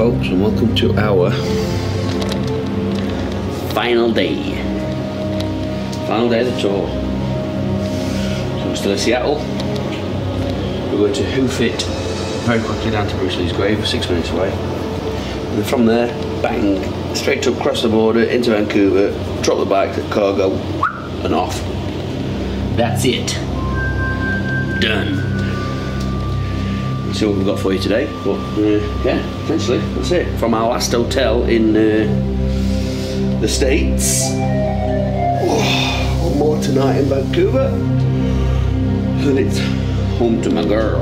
folks, and welcome to our final day of the tour. So we're still in Seattle. We're going to hoof it very quickly down to Bruce Lee's grave, 6 minutes away, and then from there, bang, straight up across the border into Vancouver, drop the bike at cargo and off. That's it. Done. See what we've got for you today, but yeah, essentially that's it from our last hotel in the States. One more tonight in Vancouver, and it's home to my girl.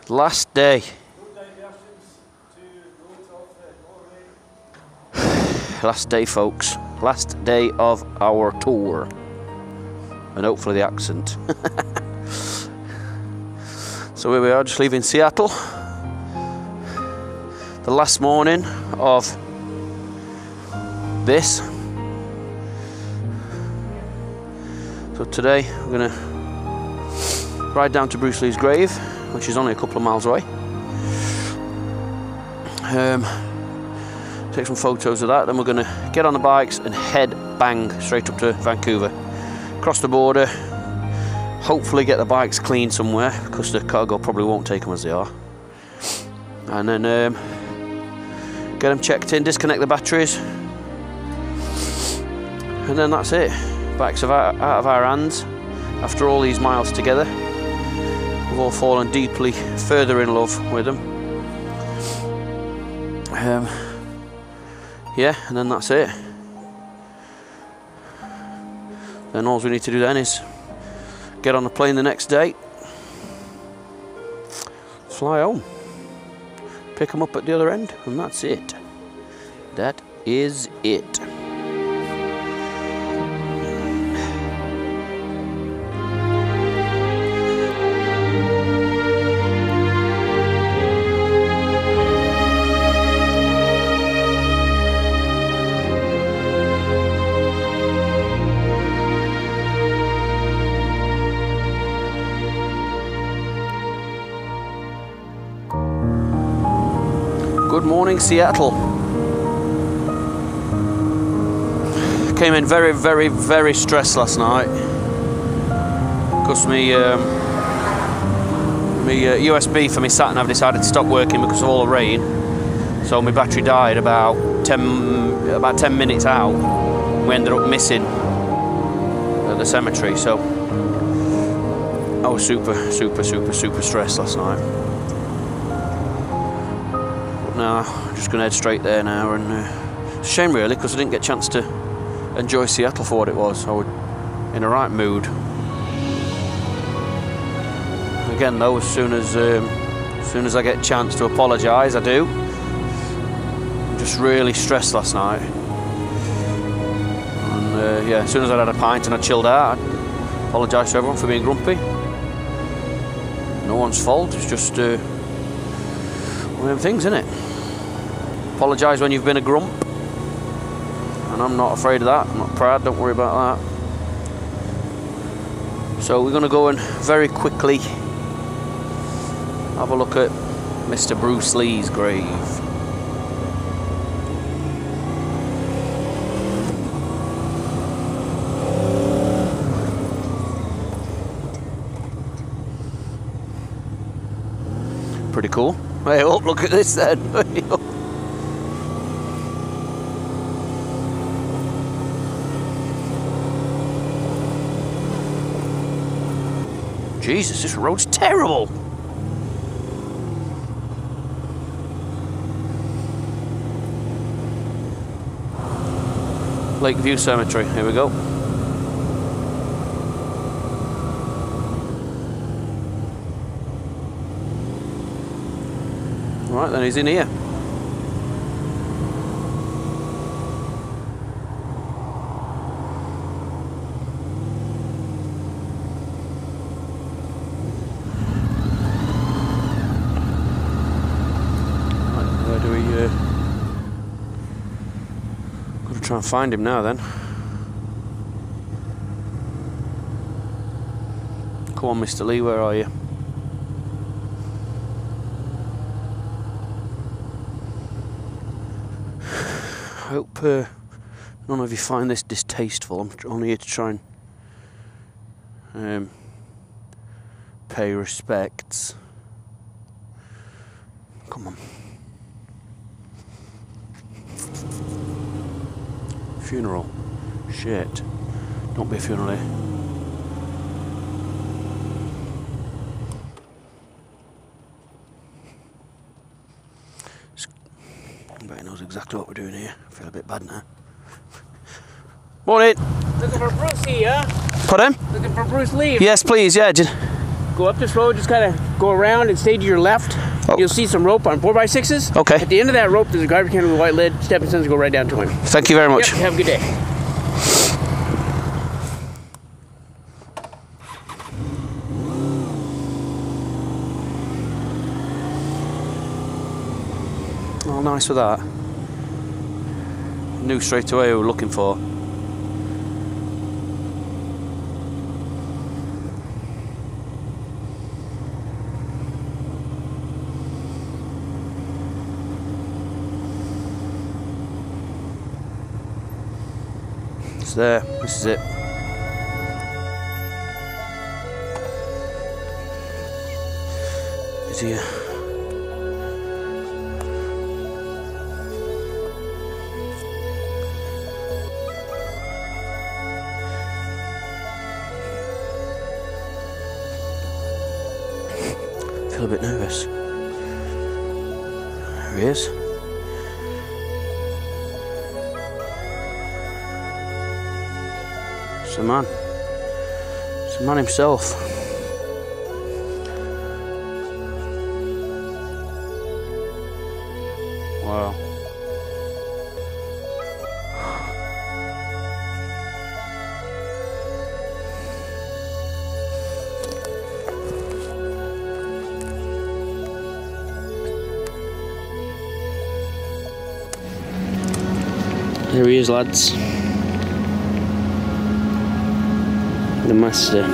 Last day. Last day, folks. Last day of our tour, and hopefully the accent. So here we are, just leaving Seattle. The last morning of this. So today we're gonna ride down to Bruce Lee's grave, which is only a couple of miles away. Take some photos of that, then we're going to get on the bikes and head bang straight up to Vancouver. Cross the border, hopefully get the bikes cleaned somewhere, because the cargo probably won't take them as they are. And then get them checked in, disconnect the batteries, and then that's it. Bikes are out of our hands. After all these miles together, we've all fallen deeply further in love with them. Yeah, and then that's it. Then all we need to do then is get on a plane the next day, fly home, pick them up at the other end, and that's it. That is it. Good morning, Seattle. Came in very, very, very stressed last night because my USB for my sat nav decided to stop working because of all the rain. So my battery died about 10 minutes out. We ended up missing at the cemetery. So I was super, super, super, super stressed last night. No, I'm just going to head straight there now, and it's a shame really, because I didn't get a chance to enjoy Seattle for what it was. I was in a right mood. Again though, as soon as I get a chance to apologise, I do. I'm just really stressed last night, and yeah, as soon as I had a pint and I chilled out, I apologise to everyone for being grumpy. No one's fault, it's just one of them things, isn't it? Apologise when you've been a grump, and I'm not afraid of that. I'm not proud, don't worry about that. So we're going to go and very quickly have a look at Mr. Bruce Lee's grave. Pretty cool. Hey, oh, look at this then. Jesus, this road's terrible. Lakeview Cemetery, here we go. Right, then he's in here. Got to try and find him now then. Come on, Mr. Lee, where are you? I hope none of you find this distasteful. I'm only here to try and pay respects. Come on. Funeral. Shit. Don't be a funeral here. Everybody knows exactly what we're doing here. I feel a bit bad now. Morning! Looking for Bruce here, Pardon? Looking for Bruce Lee. Yes, please, yeah. Go up this road, just kind of go around and stay to your left. Oh. You'll see some rope on 4x6s. Okay. At the end of that rope, there's a garbage can with a white lid. Stepping stones go right down to him. Thank you very much. Yep, have a good day. Oh, nice with that. Knew straight away who we were looking for. It's there. This is it. It's here. A bit nervous. There he is. It's the man. It's the man himself. Wow. Here he is, lads. The master.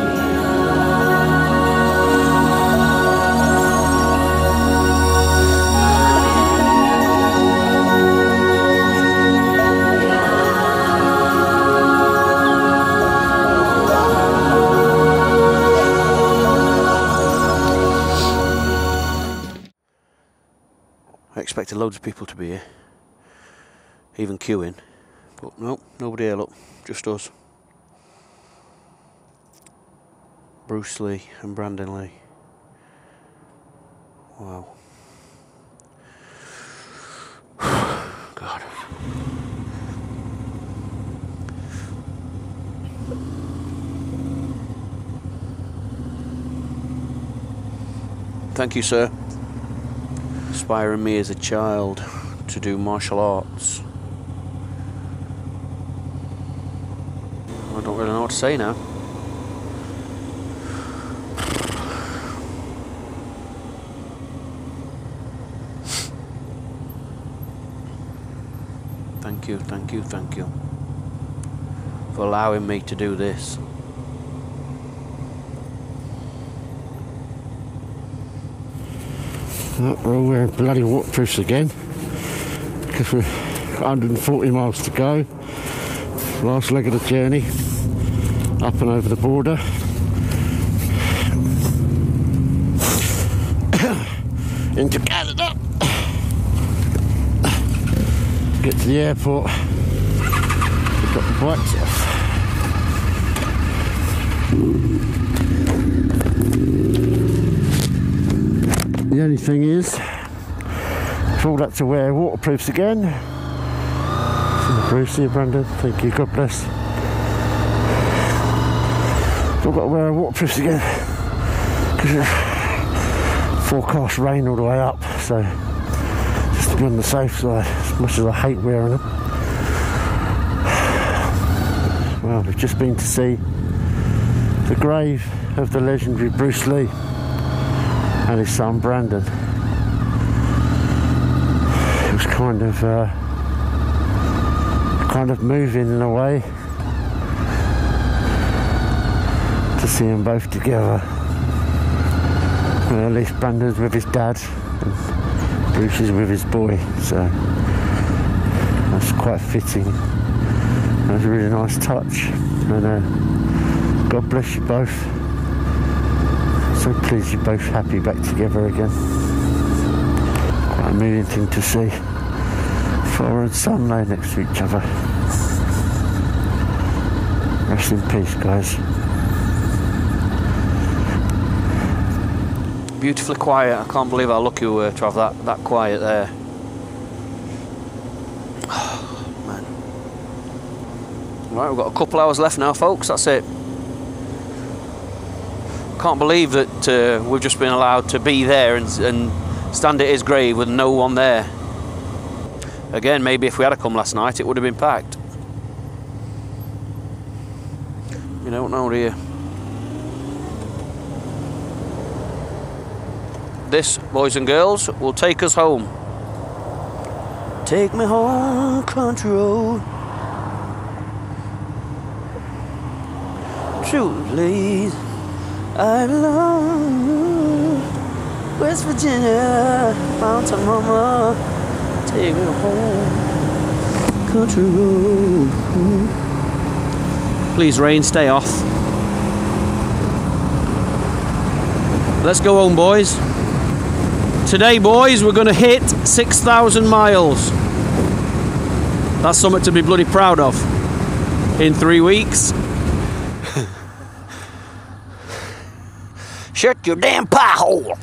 I expected loads of people to be here, even queuing. But no, nobody here, look, just us. Bruce Lee and Brandon Lee. Wow. God. Thank you, sir. Inspiring me as a child to do martial arts. I don't really know what to say now. Thank you, thank you, thank you for allowing me to do this. We're all wearing bloody waterproofs again because we're 140 miles to go. Last leg of the journey, up and over the border. Into Canada. Get to the airport. We've got the bikes off. The only thing is, for all that to wear waterproofs again. Bruce, here, Brandon, thank you, God bless. I've got to wear waterproofs again because forecast rain all the way up, so just to be on the safe side, as much as I hate wearing them. Well, we've just been to see the grave of the legendary Bruce Lee and his son Brandon. It was kind of moving in a way to to see them both together. Well, at least Brandon's with his dad and Bruce is with his boy, so that's quite fitting. That was a really nice touch, and God bless you both. So pleased you're both happy back together again. Quite a moving thing to see. Father and son lay next to each other. Rest in peace, guys. Beautifully quiet. I can't believe how lucky we were to have that quiet there. Oh, man. Right, we've got a couple hours left now, folks. That's it. Can't believe that we've just been allowed to be there and stand at his grave with no one there. Again, maybe if we had come last night, it would have been packed. You don't know, do you? This, boys and girls, will take us home. Take me home, country road. Truly, I belong. West Virginia, mountain mama. Take me home, country road. Please, rain, stay off. Let's go home, boys. Today, boys, we're going to hit 6,000 miles. That's something to be bloody proud of. In 3 weeks. Shut your damn pie hole.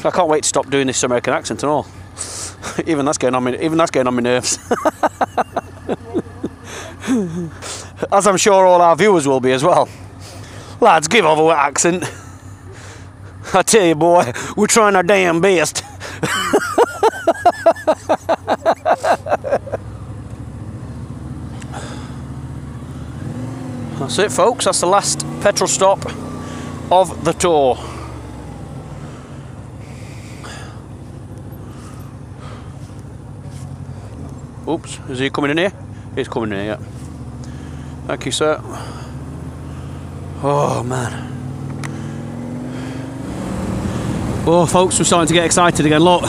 I can't wait to stop doing this American accent and all. Even that's getting on my nerves. As I'm sure all our viewers will be as well. Lads, give over that accent. I tell you, boy, we're trying our damn best. That's it, folks. That's the last petrol stop of the tour. Oops, is he coming in here? He's coming in here, yeah. Thank you, sir. Oh, man. Oh, folks, we're starting to get excited again. Look,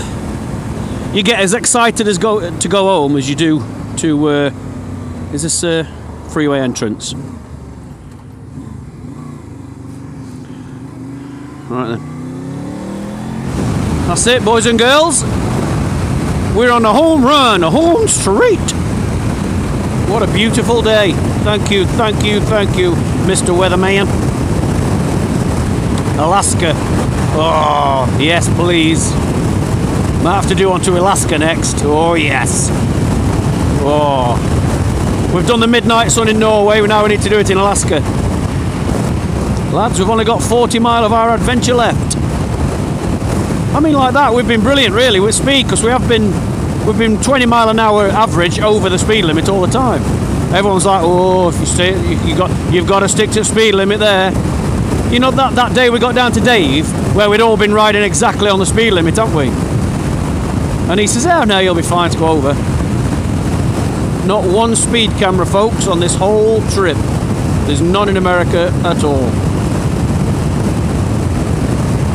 you get as excited to go home as you do to, is this a freeway entrance? Right then. That's it, boys and girls. We're on a home run, a home straight. What a beautiful day. Thank you, thank you, thank you, Mr. Weatherman. Alaska. Oh, yes, please. Might have to do on to Alaska next. Oh, yes. Oh. We've done the midnight sun in Norway, now we need to do it in Alaska. Lads, we've only got 40 miles of our adventure left. I mean, like that, we've been brilliant, really, with speed, because we've been 20 mile an hour average over the speed limit all the time. Everyone's like, oh, if you stay, you've got to stick to the speed limit there. You know, that day we got down to Dave, where we'd all been riding exactly on the speed limit, haven't we? And he says, oh, no, you'll be fine to go over. Not one speed camera, folks, on this whole trip. There's none in America at all.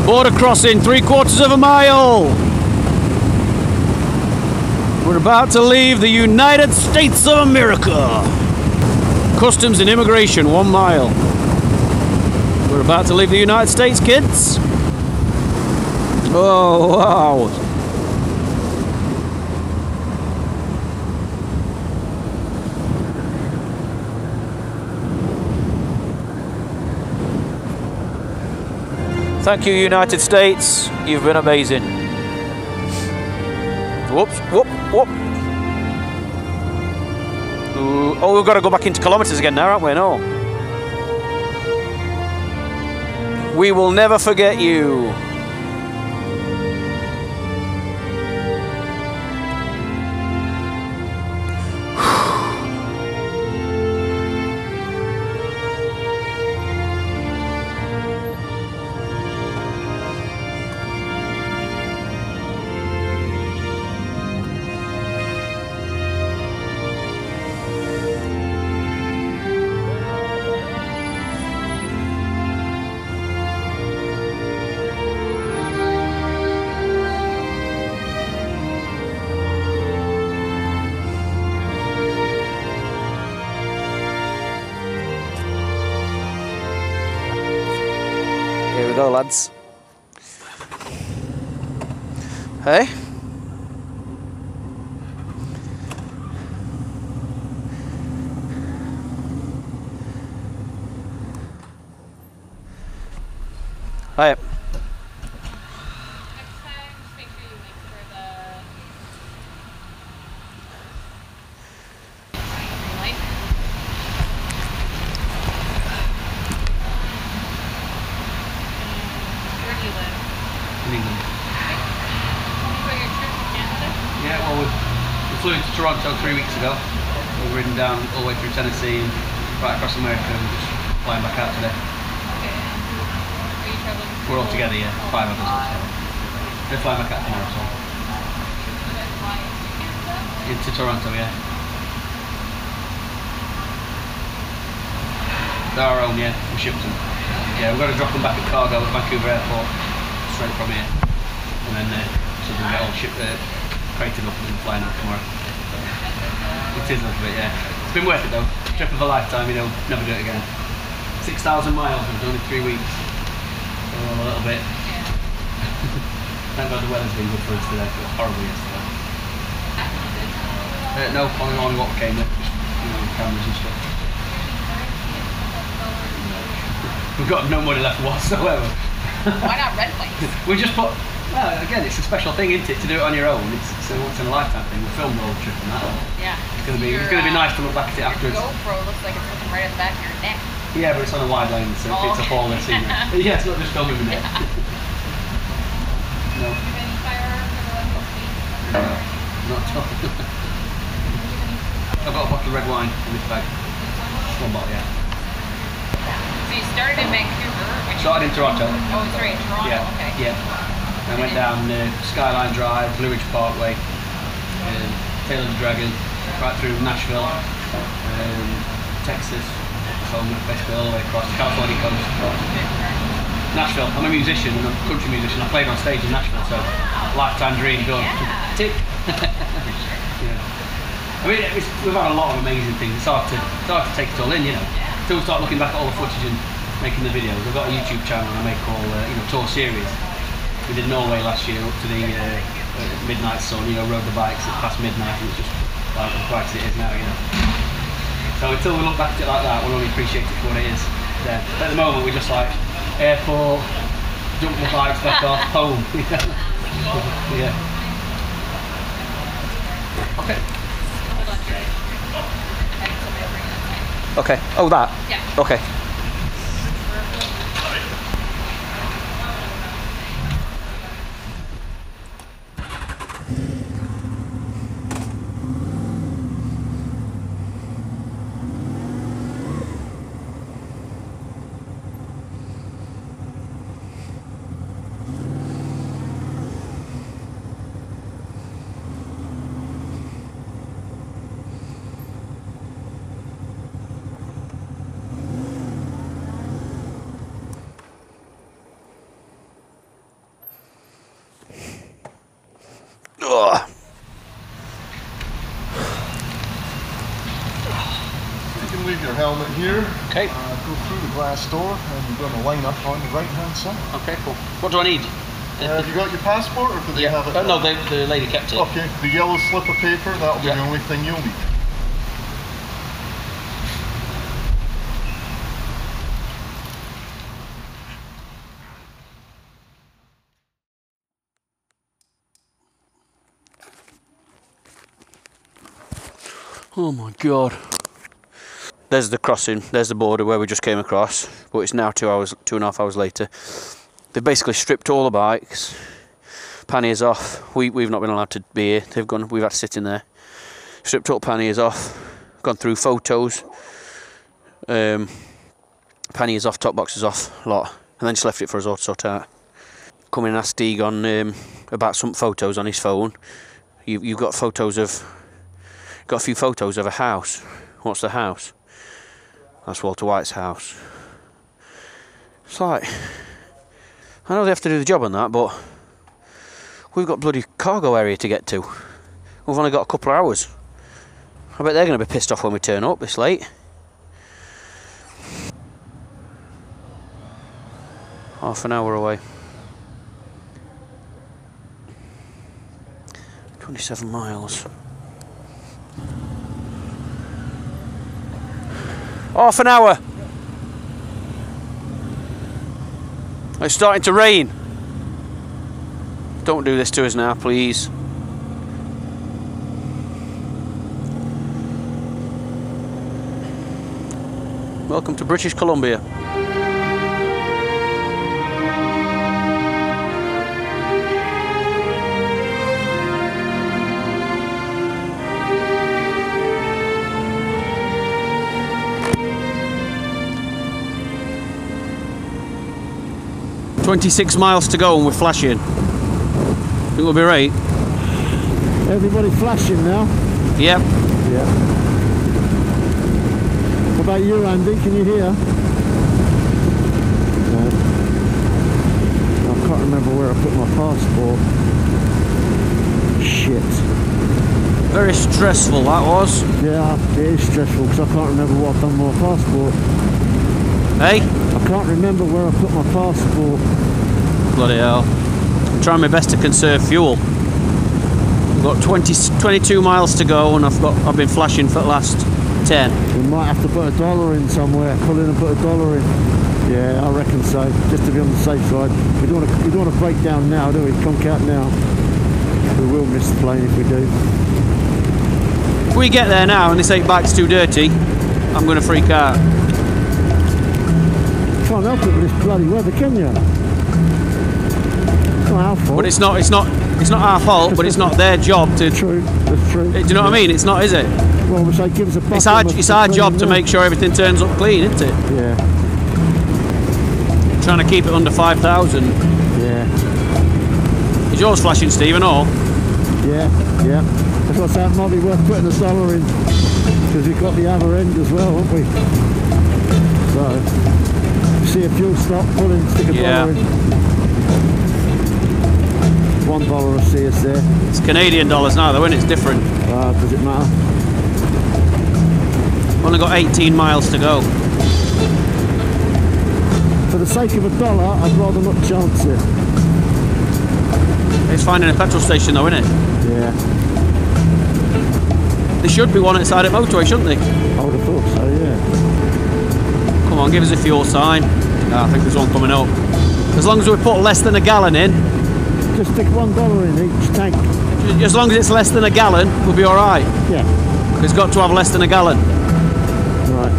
Border crossing, 3/4 of a mile. We're about to leave the United States of America. Customs and immigration, 1 mile. We're about to leave the United States, kids. Oh, wow. Thank you, United States. You've been amazing. Whoops, whoop, whoop. Ooh. Oh, we've got to go back into kilometres again now, aren't we? No. We will never forget you. Here we go, lads. Hey? Hi. Yeah, well, we flew into Toronto 3 weeks ago. We've ridden down all the way through Tennessee and right across America and we're just flying back out today. Okay. Are you traveling? We're all together, yeah. 5 of us all together. We're flying back out tomorrow, so. Into Toronto, yeah. They're our own, yeah. We shipped them. Yeah, we've got to drop them back at cargo at Vancouver Airport, straight from here. And then so we can get all shipped crated up and then flying up tomorrow. It is a little bit, yeah. It's been worth it though. Trip of a lifetime, you know, never do it again. 6,000 miles, it was only 3 weeks. So a little bit. Thank God the weather's been good for us today, it was horrible yesterday. No, only what came with, you know, cameras and stuff. We've got no money left whatsoever. Why not Red Wings? We just put, well, again, it's a special thing, isn't it, to do it on your own. It's a once in a lifetime thing. We filmed the whole trip and that. Yeah. It's gonna be nice to look back at it afterwards. Your GoPro looks like it's looking right at the back of your neck. Yeah, but it's on a wide lane, so it fits up all the scenery. Yeah, it's not just filming with it. No. Do you have any firearms or No, not at all. I've got a bottle of red wine in this bag. One bottle, yeah. So you started in Vancouver. Started in Toronto. Oh, sorry, in Toronto. Yeah, Okay. yeah. I went down Skyline Drive, Blue Ridge Parkway, Tail of the Dragon, right through Nashville, Texas, Oklahoma, basically all the way across the California coast. Nashville. I'm a musician and I'm a country musician. I played on stage in Nashville, so lifetime dream done. Yeah. Tick. Yeah. I mean, we've had a lot of amazing things. It's hard to take it all in, you know. Until we start looking back at all the footage and making the videos. I've got a YouTube channel and I make all tour series. We did Norway last year up to the midnight sun, you know, rode the bikes at past midnight and it's just like as bright as it is now, you know. So until we look back at it like that, we'll only appreciate it for what it is. Then. But at the moment we're just like airport, jump the bikes back off, home. Yeah. Okay. Okay. Oh, that? Yeah. Okay. Ugh. You can leave your helmet here. Okay. Go through the glass door and you're going to line up on the right hand side. Okay, cool. What do I need? Have you got your passport or do they have it? No, the lady kept it. Okay, the yellow slip of paper, that'll be Yeah. the only thing you'll need. Oh my god. There's the crossing, there's the border where we just came across, but it's now 2.5 hours later. They've basically stripped all the bikes, panniers off. We've not been allowed to be here. We've had to sit in there. Stripped all panniers off, gone through photos, panniers off, top boxes off, a lot, and then just left it for us all to sort out. Come in and asked Egone about some photos on his phone. You've got photos of, got a few photos of a house. What's the house? That's Walter White's house. It's like, I know they have to do the job on that, but we've got bloody cargo area to get to. We've only got a couple of hours. I bet they're going to be pissed off when we turn up this late. Half an hour away. 27 miles. Half an hour. It's starting to rain. Don't do this to us now, please. Welcome to British Columbia. "26 miles to go and we're flashing. Think we'll be right?" Everybody flashing now? Yep. Yeah. What about you, Andy? Can you hear? No. I can't remember where I put my passport. Shit. Very stressful that was. Yeah, it is stressful because I can't remember what I've done with my passport. Hey? I can't remember where I put my passport. Bloody hell. I'm trying my best to conserve fuel. We've got 22 miles to go and I've been flashing for the last 10. We might have to put $1 in somewhere. Pull in and put $1 in. Yeah, I reckon so. Just to be on the safe side. We don't want to break down now, do we? Conk out now. We will miss the plane if we do. If we get there now and this 8-bike's too dirty, I'm going to freak out. Can't help it with this bloody weather, can you? It's not our fault. But it's not our fault, but it's not their job to... True, that's true. Do you know what I mean? It's not, is it? Well, we say give us a bucket. It's our job to make sure everything turns up clean, isn't it? Yeah. Trying to keep it under 5,000. Yeah. Is yours flashing, Stephen, or? Yeah, yeah. That's what's that might be worth putting $1 in. Because we've got the other end as well, haven't we? So, see a fuel stop, pull in, stick $1 in. $1 will see us there. It's Canadian dollars now though, isn't it? It's different. Does it matter? Only got 18 miles to go. For the sake of $1, I'd rather not chance it. It's finding a petrol station though, isn't it? Yeah. There should be one outside at motorway, shouldn't they? I would have thought so, yeah. Come on, give us a fuel sign. No, I think there's one coming up. As long as we put less than a gallon in. Just stick $1 in each tank. As long as it's less than a gallon, we'll be alright. Yeah. It's got to have less than a gallon. Right.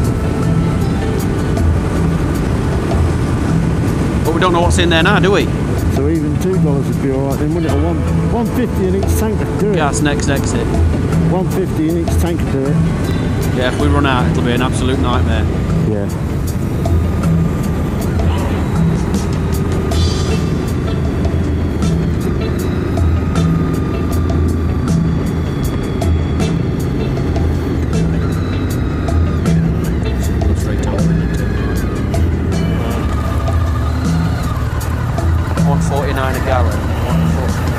But we don't know what's in there now, do we? So even $2 would be alright then, wouldn't it? Or $1.50 in each tank would do it. Gas next exit. $1.50 in each tank would do it. Yeah, if we run out, it'll be an absolute nightmare. Yeah. $1.49 a gallon.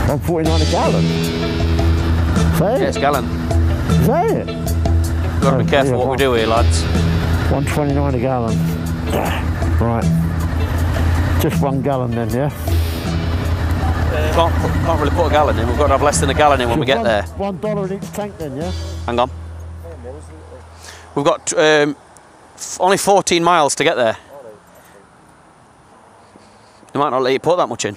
$1.49 a gallon? Is that it? Yeah, it's a gallon. Is that it? We've got to be careful what we do here, lads. $1.29 a gallon. Right. Just 1 gallon then, yeah? Can't really put a gallon in. We've got to have less than a gallon in when we get there. $1 in each tank then, yeah? Hang on. We've got only 14 miles to get there. They might not let you put that much in.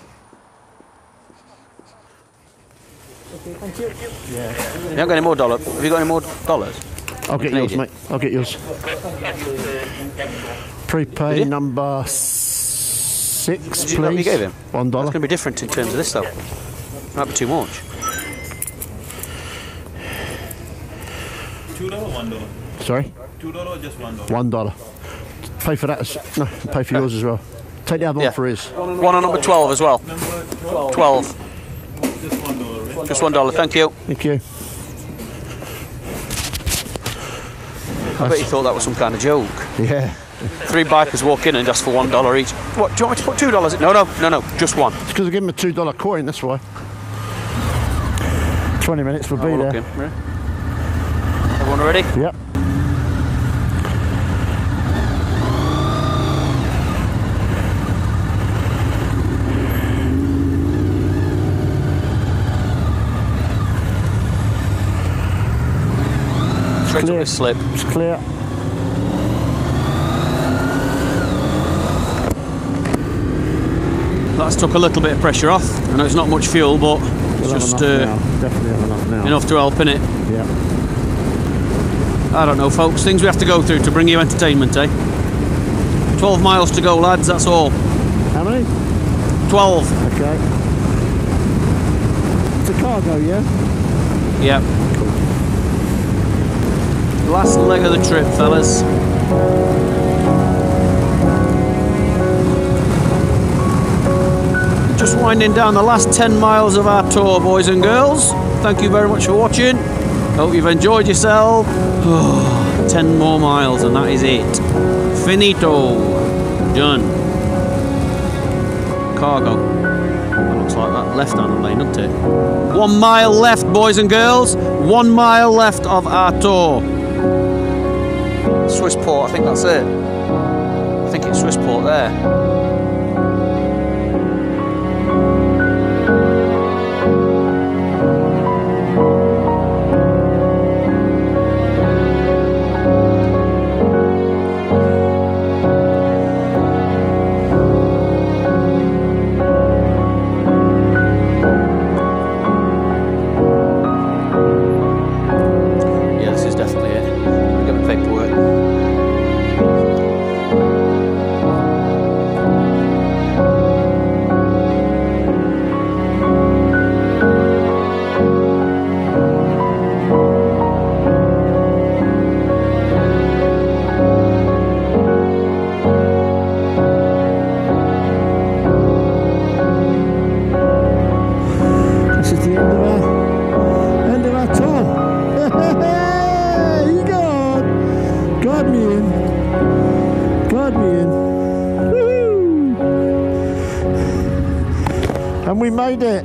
Okay, thank you. Yeah. You haven't got any more dollars? Have you got any more dollars? I'll get yours, mate. I'll get yours. Prepay number 6, please. Did you know what you gave him? $1. It's going to be different in terms of this, though. Might be too much. $2 or $1? Sorry? $2 or just $1? $1. Pay for that. No, pay for yours as well. Take the other one for his. One on number 12 as well. Number 12. Just $1, right? Just $1. Thank you. Thank you. I bet you thought that was some kind of joke. Yeah. 3 bikers walk in and ask for $1 each. What, do you want me to put $2 in? No, just one. It's because I give him a $2 coin, that's why. 20 minutes, we'll be there. Looking. Everyone ready? Yep. took a slip. It's clear. That's took a little bit of pressure off. I know it's not much fuel, but it's just definitely have enough now. enough to help in it. Yeah. I don't know, folks. Things we have to go through to bring you entertainment, eh? 12 miles to go, lads. That's all. How many? 12. Okay. It's a cargo, yeah? Yep. Last leg of the trip, fellas. Just winding down the last 10 miles of our tour, boys and girls. Thank you very much for watching. Hope you've enjoyed yourself. 10 more miles and that is it. Finito. Done. Cargo. That looks like that left-hand lane, doesn't it? 1 mile left, boys and girls. 1 mile left of our tour. Swissport, I think that's it. I think it's Swissport there. And we made it.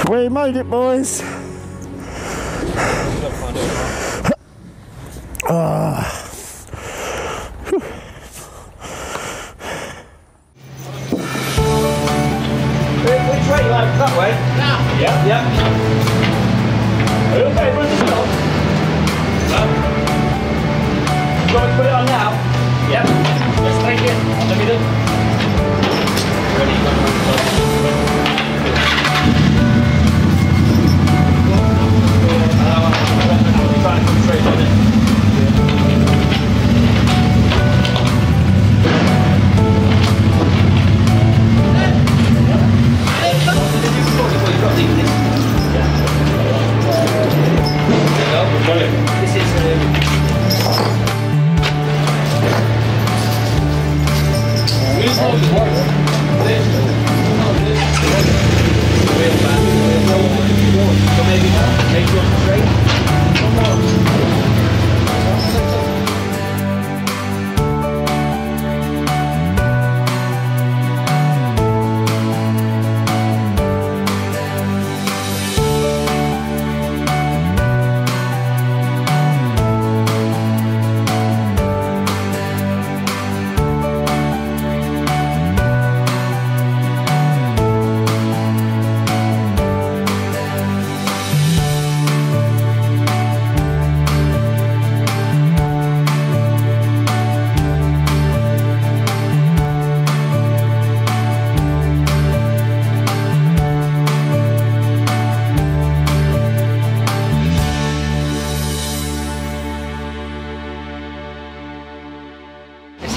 We made it, boys. Which way, like that way? Yeah. Yeah. Are you okay, run the stop? No. Do you want me to put it on now? Yep. Let's take it. On the middle. Ready, go. I'm trying to concentrate on it.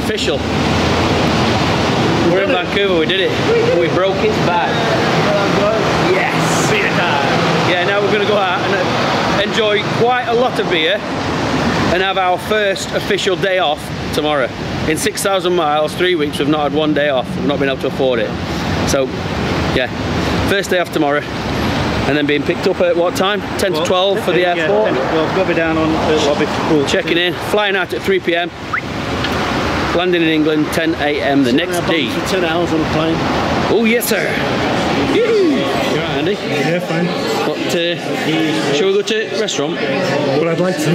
Official. We're in Vancouver, we did it. We broke its back. Yes! Yeah, now we're going to go out and enjoy quite a lot of beer and have our first official day off tomorrow. In 6,000 miles, 3 weeks, we've not had one day off. We've not been able to afford it. So, yeah, first day off tomorrow. And then being picked up at what time? 10 to 12 for the airport. Well, we'll be down on lobby. Checking in, flying out at 3 PM. Landing in England 10 AM the next day. For 10 hours on a plane. Oh yes sir. You alright Andy? Yeah, fine. What, shall we go to a restaurant? Well, I'd like to.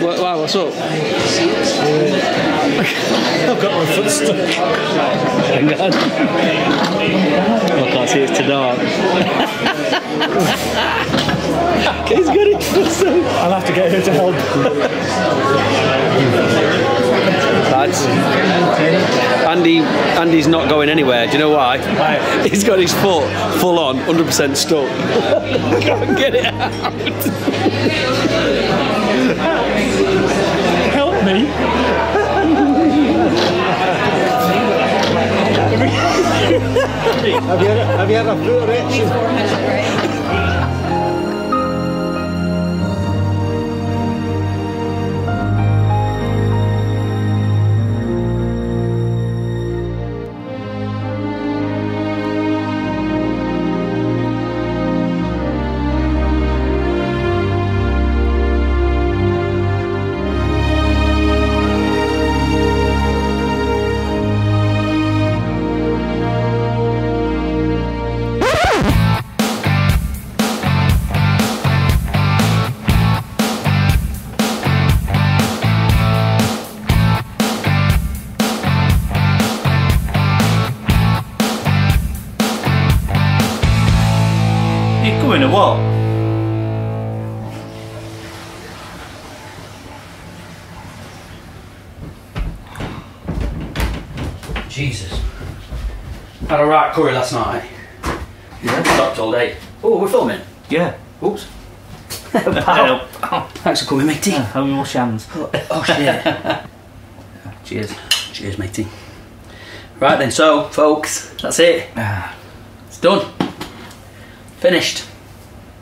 Why, what's up? I've got my foot stuck. Hang on. Okay. can't see, it's too dark. He's got it. I'll have to get her to help. Lads, Andy's not going anywhere. Do you know why? He's got his foot full on, 100% stuck. Can't get it out. Help me. Have you had a foot erection? You coming or what? Jesus. Had a right curry last night. Yeah. Stopped all day. Oh, we're filming. Yeah. Oops. Thanks for coming, matey. How are your shams? Oh shit. Cheers. Cheers, matey. Right then, so folks, that's it. It's done. Finished.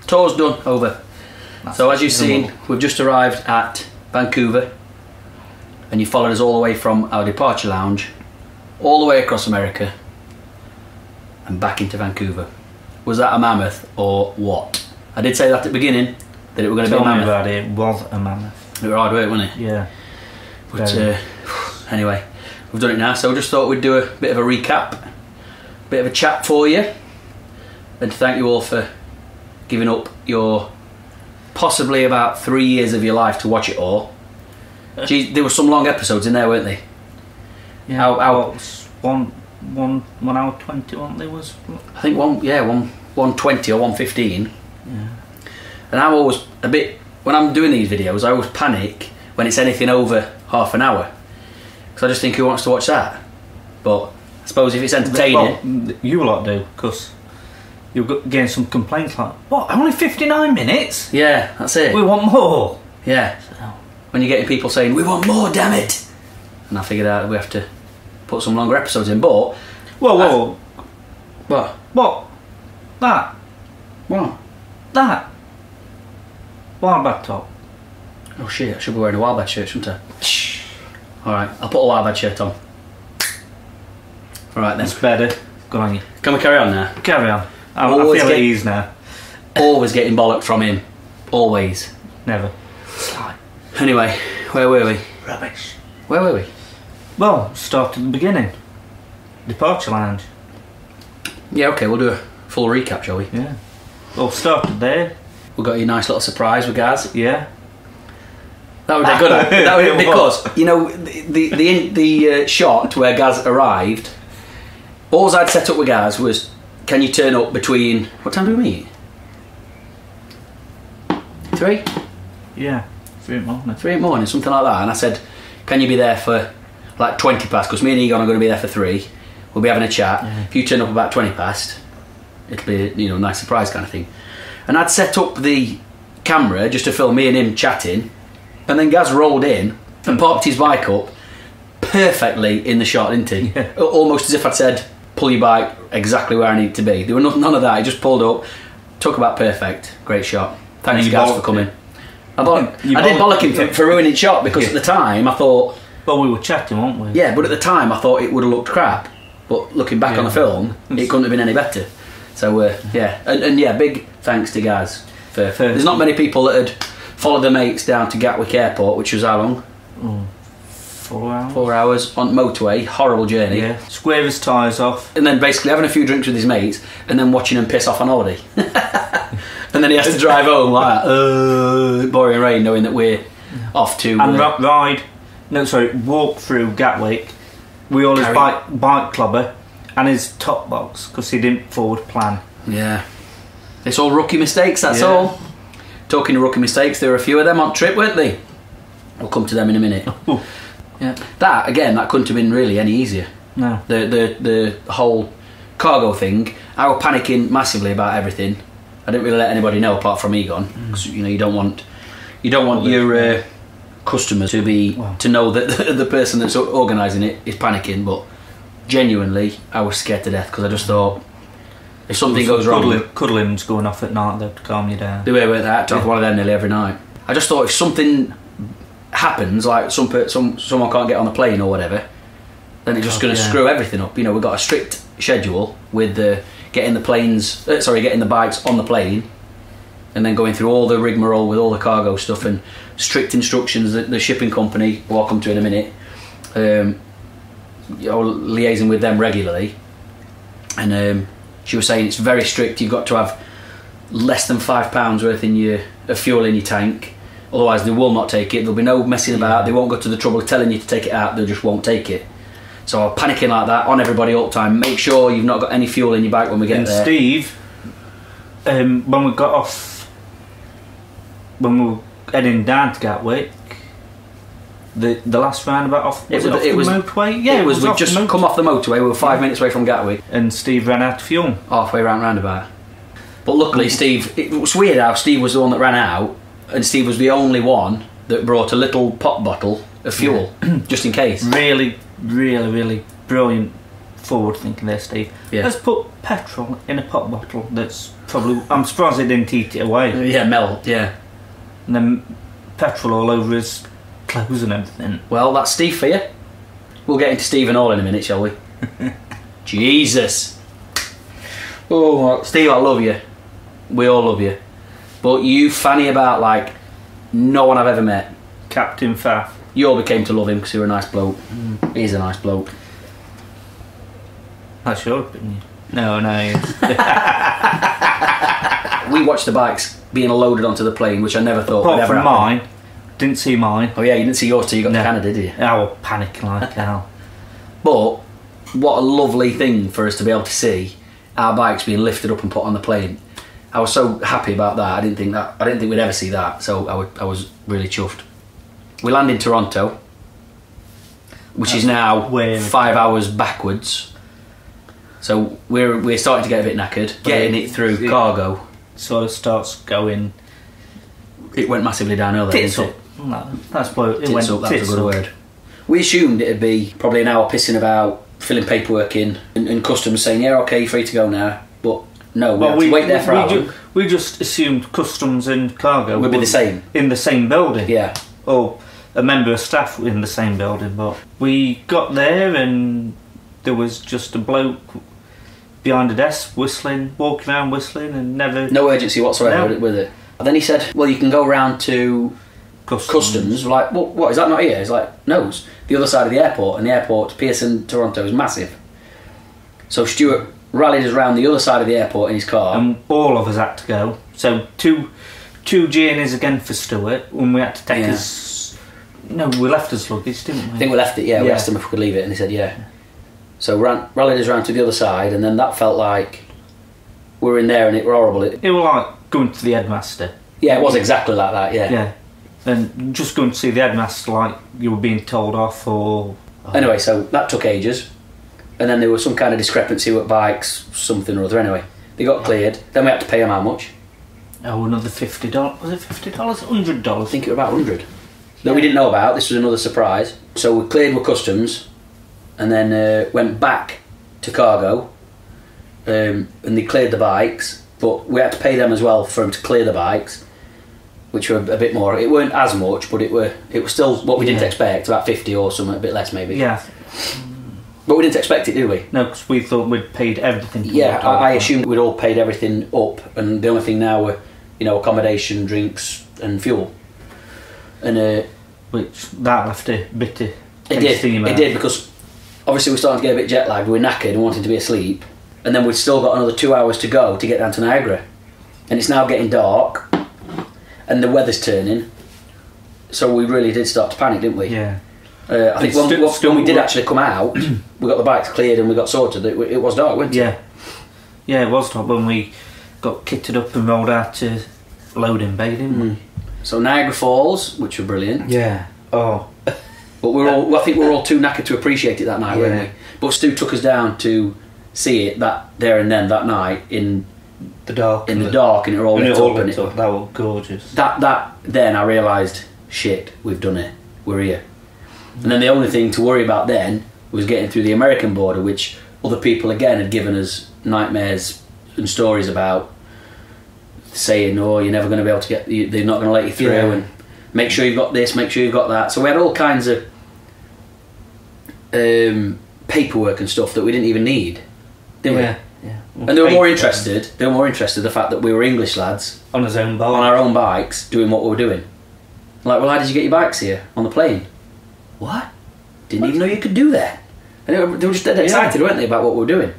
Tour's done. Over. So as you've seen, we've just arrived at Vancouver, and you followed us all the way from our departure lounge, all the way across America, and back into Vancouver. Was that a mammoth or what? I did say that at the beginning, that it was going to be a mammoth. About it. It was a mammoth. It was hard work, wasn't it? Yeah. But anyway, we've done it now, so we just thought we'd do a bit of a recap, bit of a chat for you, and to thank you all for giving up your possibly about 3 years of your life to watch it all. Gee, there were some long episodes in there, weren't they? Yeah. How one hour 20, weren't they? Was I think 120 or 115. Yeah. And I'm always a bit, when I'm doing these videos, I always panic when it's anything over half an hour, because I just think, who wants to watch that? But I suppose if it's entertaining, well, you lot do, because you're getting some complaints like, what, only 59 minutes? yeah, that's it. We want more. Yeah. When you're getting people saying, we want more, damn it. And I figured out we have to put some longer episodes in, but... Whoa. What? What? That. What? That. Wildbad top. Oh shit, I should be wearing a Wildbad shirt, shouldn't I? Alright, I'll put a Wildbad shirt on. Alright then. That's better. Good on you. Can we carry on now? Carry on. I Always feel get- at ease now. Always getting bollocked from him. Always. Never. Anyway, where were we? Rubbish. Where were we? Well, start at the beginning. Departure lounge. Yeah, okay, we'll do a full recap, shall we? Yeah. Well, started there. We got you a nice little surprise with Gaz. Yeah. That would be good. That would, It because you know the shot where Gaz arrived. All I'd set up with Gaz was, can you turn up between, what time do we meet? 3? Yeah. 3 in the morning. 3 in the morning, something like that. And I said, can you be there for like 20 past? Because me and Egone are going to be there for 3. We'll be having a chat. Yeah. If you turn up about 20 past, it'll be, you know, a nice surprise kind of thing. And I'd set up the camera just to film me and him chatting. And then Gaz rolled in and parked his bike up perfectly in the shot, didn't he? Yeah. Almost as if I'd said, pull your bike exactly where I need to be. There were none of that. He just pulled up, took about perfect. Great shot. Thanks, Gaz, for coming. I did bollock him for ruining the shot, because at the time I thought... Well, we were chatting, weren't we? Yeah, but at the time I thought it would have looked crap. But looking back on the film, it couldn't have been any better. So, yeah. And yeah, big thanks to Gaz. There's not many people that had followed their mates down to Gatwick Airport, which was how long? 4 hours. 4 hours on motorway, horrible journey. Yeah. Square his tyres off. And then basically having a few drinks with his mates, and then watching them piss off on holiday. And then he has to drive home like that, pouring rain, knowing that we're off to... And walk through Gatwick. We always bike clubber And his top box, because he didn't forward plan. Yeah. It's all rookie mistakes, that's Yeah. all. Talking of rookie mistakes, there were a few of them on trip, weren't they? We'll come to them in a minute. Yeah. That, again, that couldn't have been really any easier. No. The whole cargo thing, I was panicking massively about everything. I didn't really let anybody know apart from Egone, because you know you don't want your customers to know that the person that's organising it is panicking. But genuinely, I was scared to death, because I just thought if something goes wrong, cuddling's going off at night though to calm you down. The way with that, I have one of them nearly every night. I just thought if something happens, like someone can't get on the plane or whatever, then it's just going to screw everything up. You know, we've got a strict schedule with getting the bikes on the plane, and then going through all the rigmarole with all the cargo stuff and strict instructions that the shipping company, who I'll come to in a minute, liaising with them regularly. And she was saying it's very strict. You've got to have less than £5 worth of fuel in your tank, otherwise they will not take it. There'll be no messing about. They won't go to the trouble of telling you to take it out. They just won't take it. So I'm panicking like that on everybody all the time. Make sure you've not got any fuel in your bike when we get there. And Steve, when we got off, when we were heading down to Gatwick, the last roundabout off, was it off the motorway? Yeah, it was. We'd just come off the motorway. We were 5 minutes away from Gatwick, and Steve ran out of fuel halfway around roundabout. But luckily, Steve, it was weird how Steve was the one that ran out, and Steve was the only one that brought a little pop bottle of fuel just in case. Really brilliant forward thinking there, Steve. Yeah. Let's put petrol in a pop bottle. That's probably. I'm surprised they didn't eat it away. Yeah, melt. Yeah. And then petrol all over his clothes and everything. Well, that's Steve for you. We'll get into Steve and all in a minute, shall we? Jesus. Oh, Steve, I love you. We all love you. But you fanny about like no one I've ever met. Captain Faff. You all became to love him because you're a nice bloke. He's a nice bloke. That's your opinion. No. We watched the bikes being loaded onto the plane, which I never thought would Apart ever from happen. mine, didn't see mine. Oh yeah, you didn't see yours till you got to Canada, did you? I was panicking like hell. But what a lovely thing for us to be able to see our bikes being lifted up and put on the plane. I was so happy about that. I didn't think we'd ever see that. So I was really chuffed. We land in Toronto, which is now 5 hours backwards. So we're starting to get a bit knackered. Getting it through cargo sort of starts going. It went massively downhill there, Tits didn't up. it? No, that's what it Tits went. up, that was Tits a good up. word. We assumed it'd be probably an hour pissing about, filling paperwork in, and customs saying, yeah, okay, you're free to go now. But no, we had to wait there for hours. We just assumed customs and cargo would be the same. In the same building. Yeah. Or a member of staff in the same building. But we got there and there was just a bloke behind a desk whistling, walking around whistling, and never... No urgency whatsoever with it. And then he said, well, you can go round to customs. We're like, well, what, is that not here? He's like, no, it's the other side of the airport, and the airport, Pearson, Toronto, is massive. So Stuart rallied us round the other side of the airport in his car. And all of us had to go. So two journeys again for Stuart, when we had to take his... No, we left his luggage, didn't we? I think we left it, yeah. We asked him if we could leave it, and he said, yeah. So rallied us round to the other side, and then that felt like we were in there and it were horrible. It was like going to the headmaster. Yeah, it was exactly like that, yeah. Yeah. And just going to see the headmaster like you were being told off or... Anyway, so that took ages. And then there was some kind of discrepancy with bikes, something or other. Anyway, they got cleared. Then we had to pay them how much? Oh, another $50. Was it $50? $100? I think it was about 100. That we didn't know about. This was another surprise. So we cleared with customs, and then went back to cargo, and they cleared the bikes. But we had to pay them as well for them to clear the bikes, which were a bit more. It weren't as much, but it was still what we didn't expect, about 50 or something, a bit less maybe. Yeah. But we didn't expect it, did we? No, because we thought we'd paid everything. Yeah, I assumed we'd all paid everything up, and the only thing now were, accommodation, drinks, and fuel. And which that left a bit of... It did, because obviously we're starting to get a bit jet lagged, we're knackered and wanting to be asleep, and then we've still got another 2 hours to go to get down to Niagara. And it's now getting dark, and the weather's turning, so we really did start to panic, didn't we? Yeah. I think when we did actually come out, we got the bikes cleared and we got sorted. It was dark, wasn't it? Yeah, it was dark when we got kitted up and rolled out to loading bay, didn't we? So Niagara Falls, which were brilliant. Yeah. Oh. But I think we were all too knackered to appreciate it that night, weren't we? But Stu took us down to see it there and then that night in the dark. In the dark, and it all lit up. That was gorgeous. Then I realised, shit, we've done it. We're here. And then the only thing to worry about then was getting through the American border, which other people again had given us nightmares and stories about, saying, "Oh, you're never going to be able to get. They're not going to let you through." Yeah. And make sure you've got this. Make sure you've got that. So we had all kinds of paperwork and stuff that we didn't even need, didn't we? Yeah. And they were more interested. They were more interested in the fact that we were English lads on our own bikes, doing what we were doing. Like, well, how did you get your bikes here on the plane? What? Didn't even know you could do that. And they were just dead excited, weren't they, about what we were doing?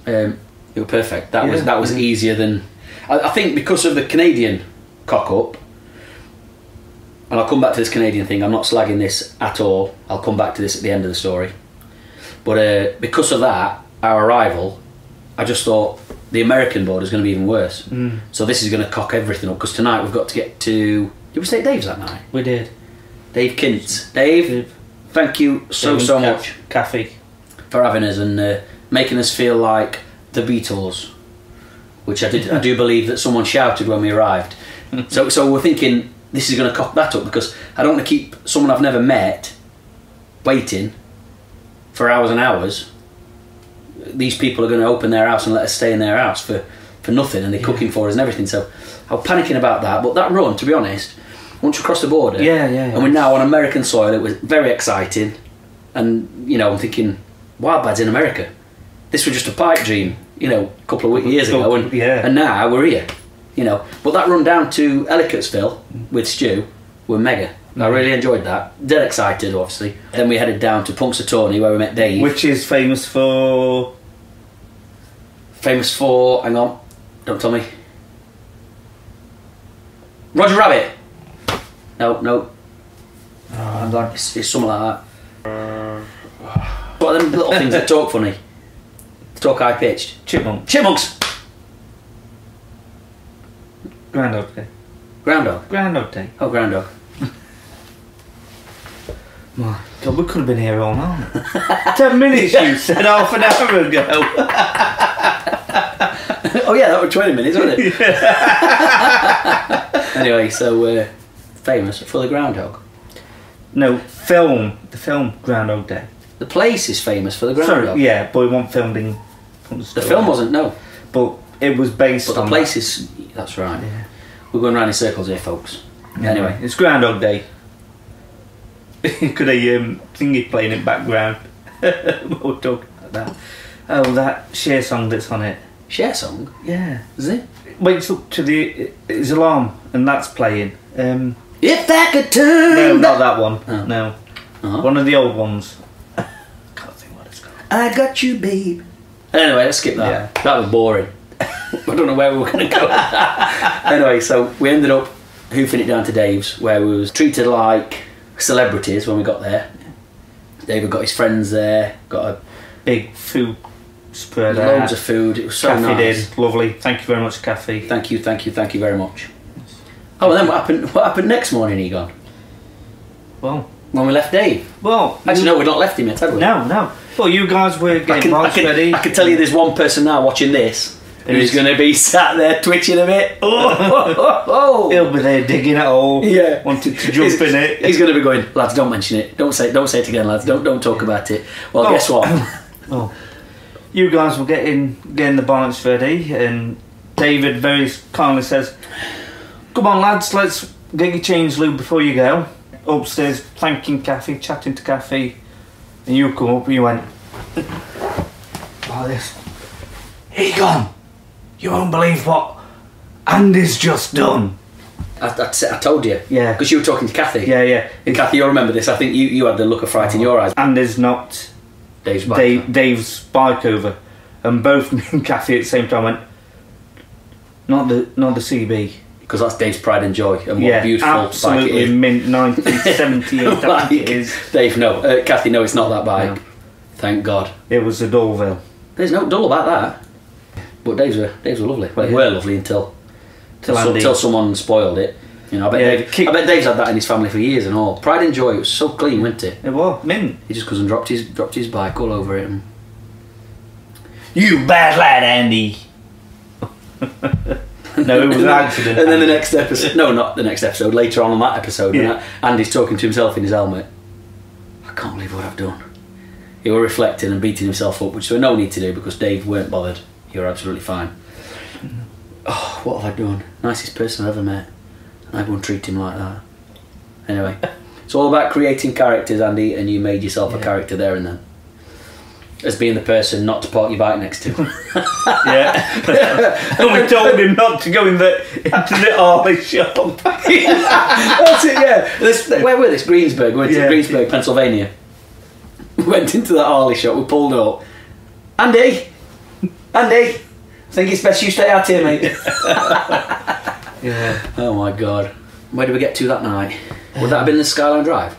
It was perfect. That was easier than. I think because of the Canadian cock up. And I'll come back to this Canadian thing. I'm not slagging this at all. I'll come back to this at the end of the story. But because of that, our arrival, I just thought the American border is going to be even worse. So this is going to cock everything up, because tonight we've got to get to... Did we stay at Dave's that night? We did. Dave Kintz. Dave, thank you so much Cafe for having us and making us feel like the Beatles, which I do believe that someone shouted when we arrived. So we're thinking this is going to cock that up, because I don't want to keep someone I've never met waiting for hours and hours. These people are going to open their house and let us stay in their house for nothing, and they're cooking for us and everything. So I was panicking about that. But that run, to be honest, once you cross the border, and we're now on American soil, it was very exciting. And I'm thinking, Wildbad's in America. This was just a pipe dream, a couple of years ago, and now we're here. But that run down to Ellicottsville with Stu were mega. I really enjoyed that. Dead excited, obviously. Then we headed down to Punxsutawney, where we met Dave, which is famous for. Hang on, don't tell me. Roger Rabbit. No. Oh, it's something like that. What are them little things that talk funny? Talk high pitched. Chipmunks. Groundhog Day. Groundhog Day. Oh, Groundhog. My God, we could have been here all night. 10 minutes, you said half an hour ago. Oh yeah, that was 20 minutes, wasn't it? Anyway, so famous for the groundhog. No, the film Groundhog Day. The place is famous for the groundhog. Sorry, yeah, but it wasn't filmed in. The film wasn't, no. But it was based on. But the place is. That's right. Yeah. We're going round in circles here, folks. Anyway, it's Groundhog Day. Could a thingy playing in the background? We'll talk about that. Oh, that Cher song that's on it. Cher song? Yeah. Is it? Wakes up to his alarm, and that's playing. If I could turn. No, not that one. Oh. No. One of the old ones. Can't think what it's called. I got you, babe. Anyway, let's skip that. Yeah. That was boring. I don't know where we were going to go. Anyway, so we ended up hoofing it down to Dave's, where we was treated like celebrities when we got there. David got his friends there, got a big food spread out. Loads of food. It was so Cafe nice. Did lovely. Thank you very much, Cafe. Thank you very much. Oh, and then what happened next morning, Egone? Well, when we left Dave. Well, actually, no, we've not left him yet, have we? No. Well, you guys were getting bikes ready. I can tell you, there's one person now watching this who's going to be sat there twitching a bit. Oh. He'll be there digging at all. Yeah. Wanting to jump in it. He's going to be going, lads, don't mention it. Don't say it again, lads. Don't talk about it. Well, guess what? You guys were getting the bikes ready, and David very kindly says, "Come on, lads, let's get your change lube before you go." Upstairs, thanking Cafe, chatting to Cafe, and you come up and you went like this. Egone, you won't believe what Andy's just done. I told you. Yeah. Because you were talking to Kathy. Yeah. And Kathy, you'll remember this. I think you had the look of fright in your eyes. Andy's knocked Dave's bike over, and both me and Kathy at the same time went, not the CB. because that's Dave's pride and joy, and what a beautiful absolutely bike it is. Mint 1978 Like, it is. Dave, no. Kathy, no, it's not that bike. No. Thank God. It was a Dolville. There's no dull about that. But Dave's were lovely. Well, they were lovely until someone spoiled it. You know, I bet Dave's had that in his family for years and all. Pride and joy, it was so clean, wasn't it? It was mint. He just couldn't dropped his bike all over it. And... You bad lad, Andy. No, it was an accident. And then the next episode, no, not the next episode, later on that episode, when Andy's talking to himself in his helmet. I can't believe what I've done. He was reflecting and beating himself up, which there was no need to do because Dave weren't bothered. You were absolutely fine. Oh, what have I done? Nicest person I've ever met. And I won't treat him like that. Anyway, it's all about creating characters, Andy, and you made yourself a character there and then. As being the person not to park your bike next to. Yeah. And we told him not to go into the Harley shop. That's it, yeah. Where were this? Greensburg. We went to Greensburg, Pennsylvania. We went into the Harley shop, we pulled up. Andy! I think it's best you stay out here, mate. Yeah. Oh my God. Where did we get to that night? Would that have been the Skyline Drive?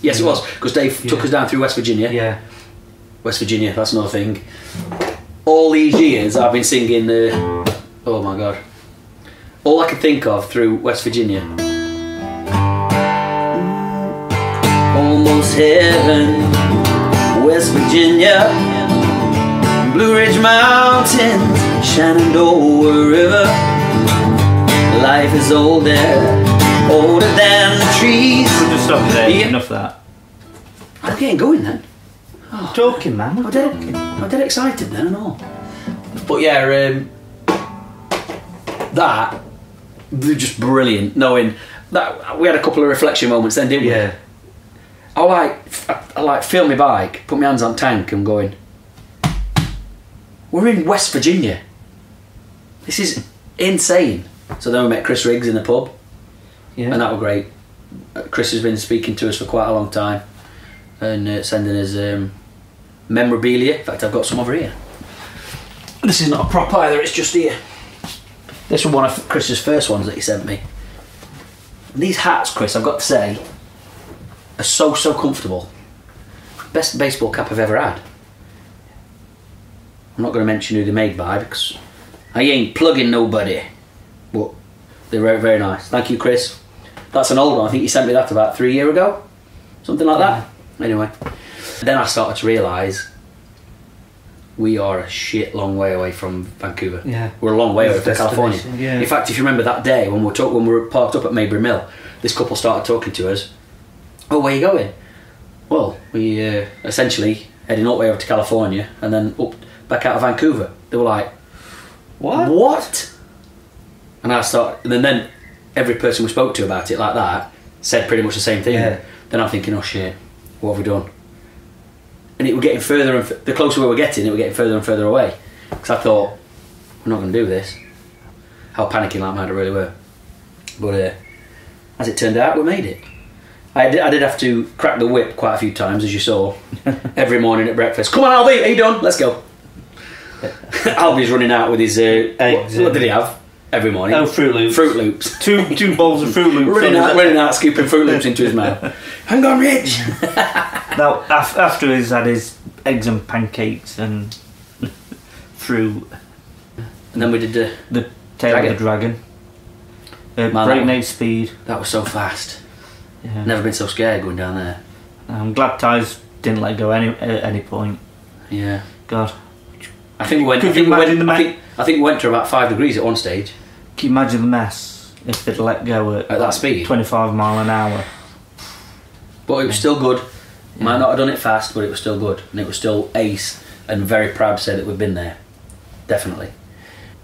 Yes, it was, because Dave took us down through West Virginia. Yeah. West Virginia, that's another thing. All these years I've been singing, oh my God. All I could think of through West Virginia. Almost heaven, West Virginia, Blue Ridge Mountains, Shenandoah River. Life is older than the trees. We'll just stop there, enough of that. I'm getting going then. Oh, talking, man. I'm dead excited then and all. But yeah, that was just brilliant. Knowing that we had a couple of reflection moments then, didn't we? Yeah. I like feel my bike, put my hands on tank, and going. We're in West Virginia. This is insane. So then we met Chris Riggs in the pub, and that was great. Chris has been speaking to us for quite a long time, and sending us memorabilia. In fact, I've got some over here. This is not a prop either, it's just here. This was one of Chris's first ones that he sent me. And these hats, Chris, I've got to say, are so comfortable. Best baseball cap I've ever had. I'm not going to mention who they're made by because I ain't plugging nobody. But they're very, very nice. Thank you, Chris. That's an old one. I think you sent me that about 3 years ago. Something like that. Anyway. Then I started to realise we are a shit long way away from Vancouver. Yeah. We're a long way away from California. Yeah. In fact, if you remember that day when we were parked up at Maybury Mill, this couple started talking to us. Oh, where are you going? Well, we essentially heading all the way over to California and then up back out of Vancouver. They were like, What? And then every person we spoke to about it like that said pretty much the same thing. Yeah. Then I'm thinking, oh shit, what have we done? And it was getting further and the closer we were getting, it was getting further and further away. Because I thought, we're not going to do this. How panicking like mad it really were. But as it turned out, we made it. I did have to crack the whip quite a few times, as you saw, every morning at breakfast. Come on, Alby, are you done? Let's go. Alby's running out with his eggs. What did he have every morning? Oh, Fruit Loops. Fruit Loops. Two bowls of Fruit Loops. running out, scooping Fruit Loops into his mouth. Hang on, Rich. Now, after he's had his eggs and pancakes and fruit, and then we did the tail of the dragon. Breakneck speed. That was so fast. Yeah. Never been so scared going down there. I'm glad Ty's didn't let go at any point. Yeah. God. I think we went. I think we went to about 5 degrees at one stage. Can you imagine the mess if they'd let go at that speed? 25 mile an hour. But it was still good. Might not have done it fast, but it was still good, and it was still ace. And very proud to say that we've been there, definitely.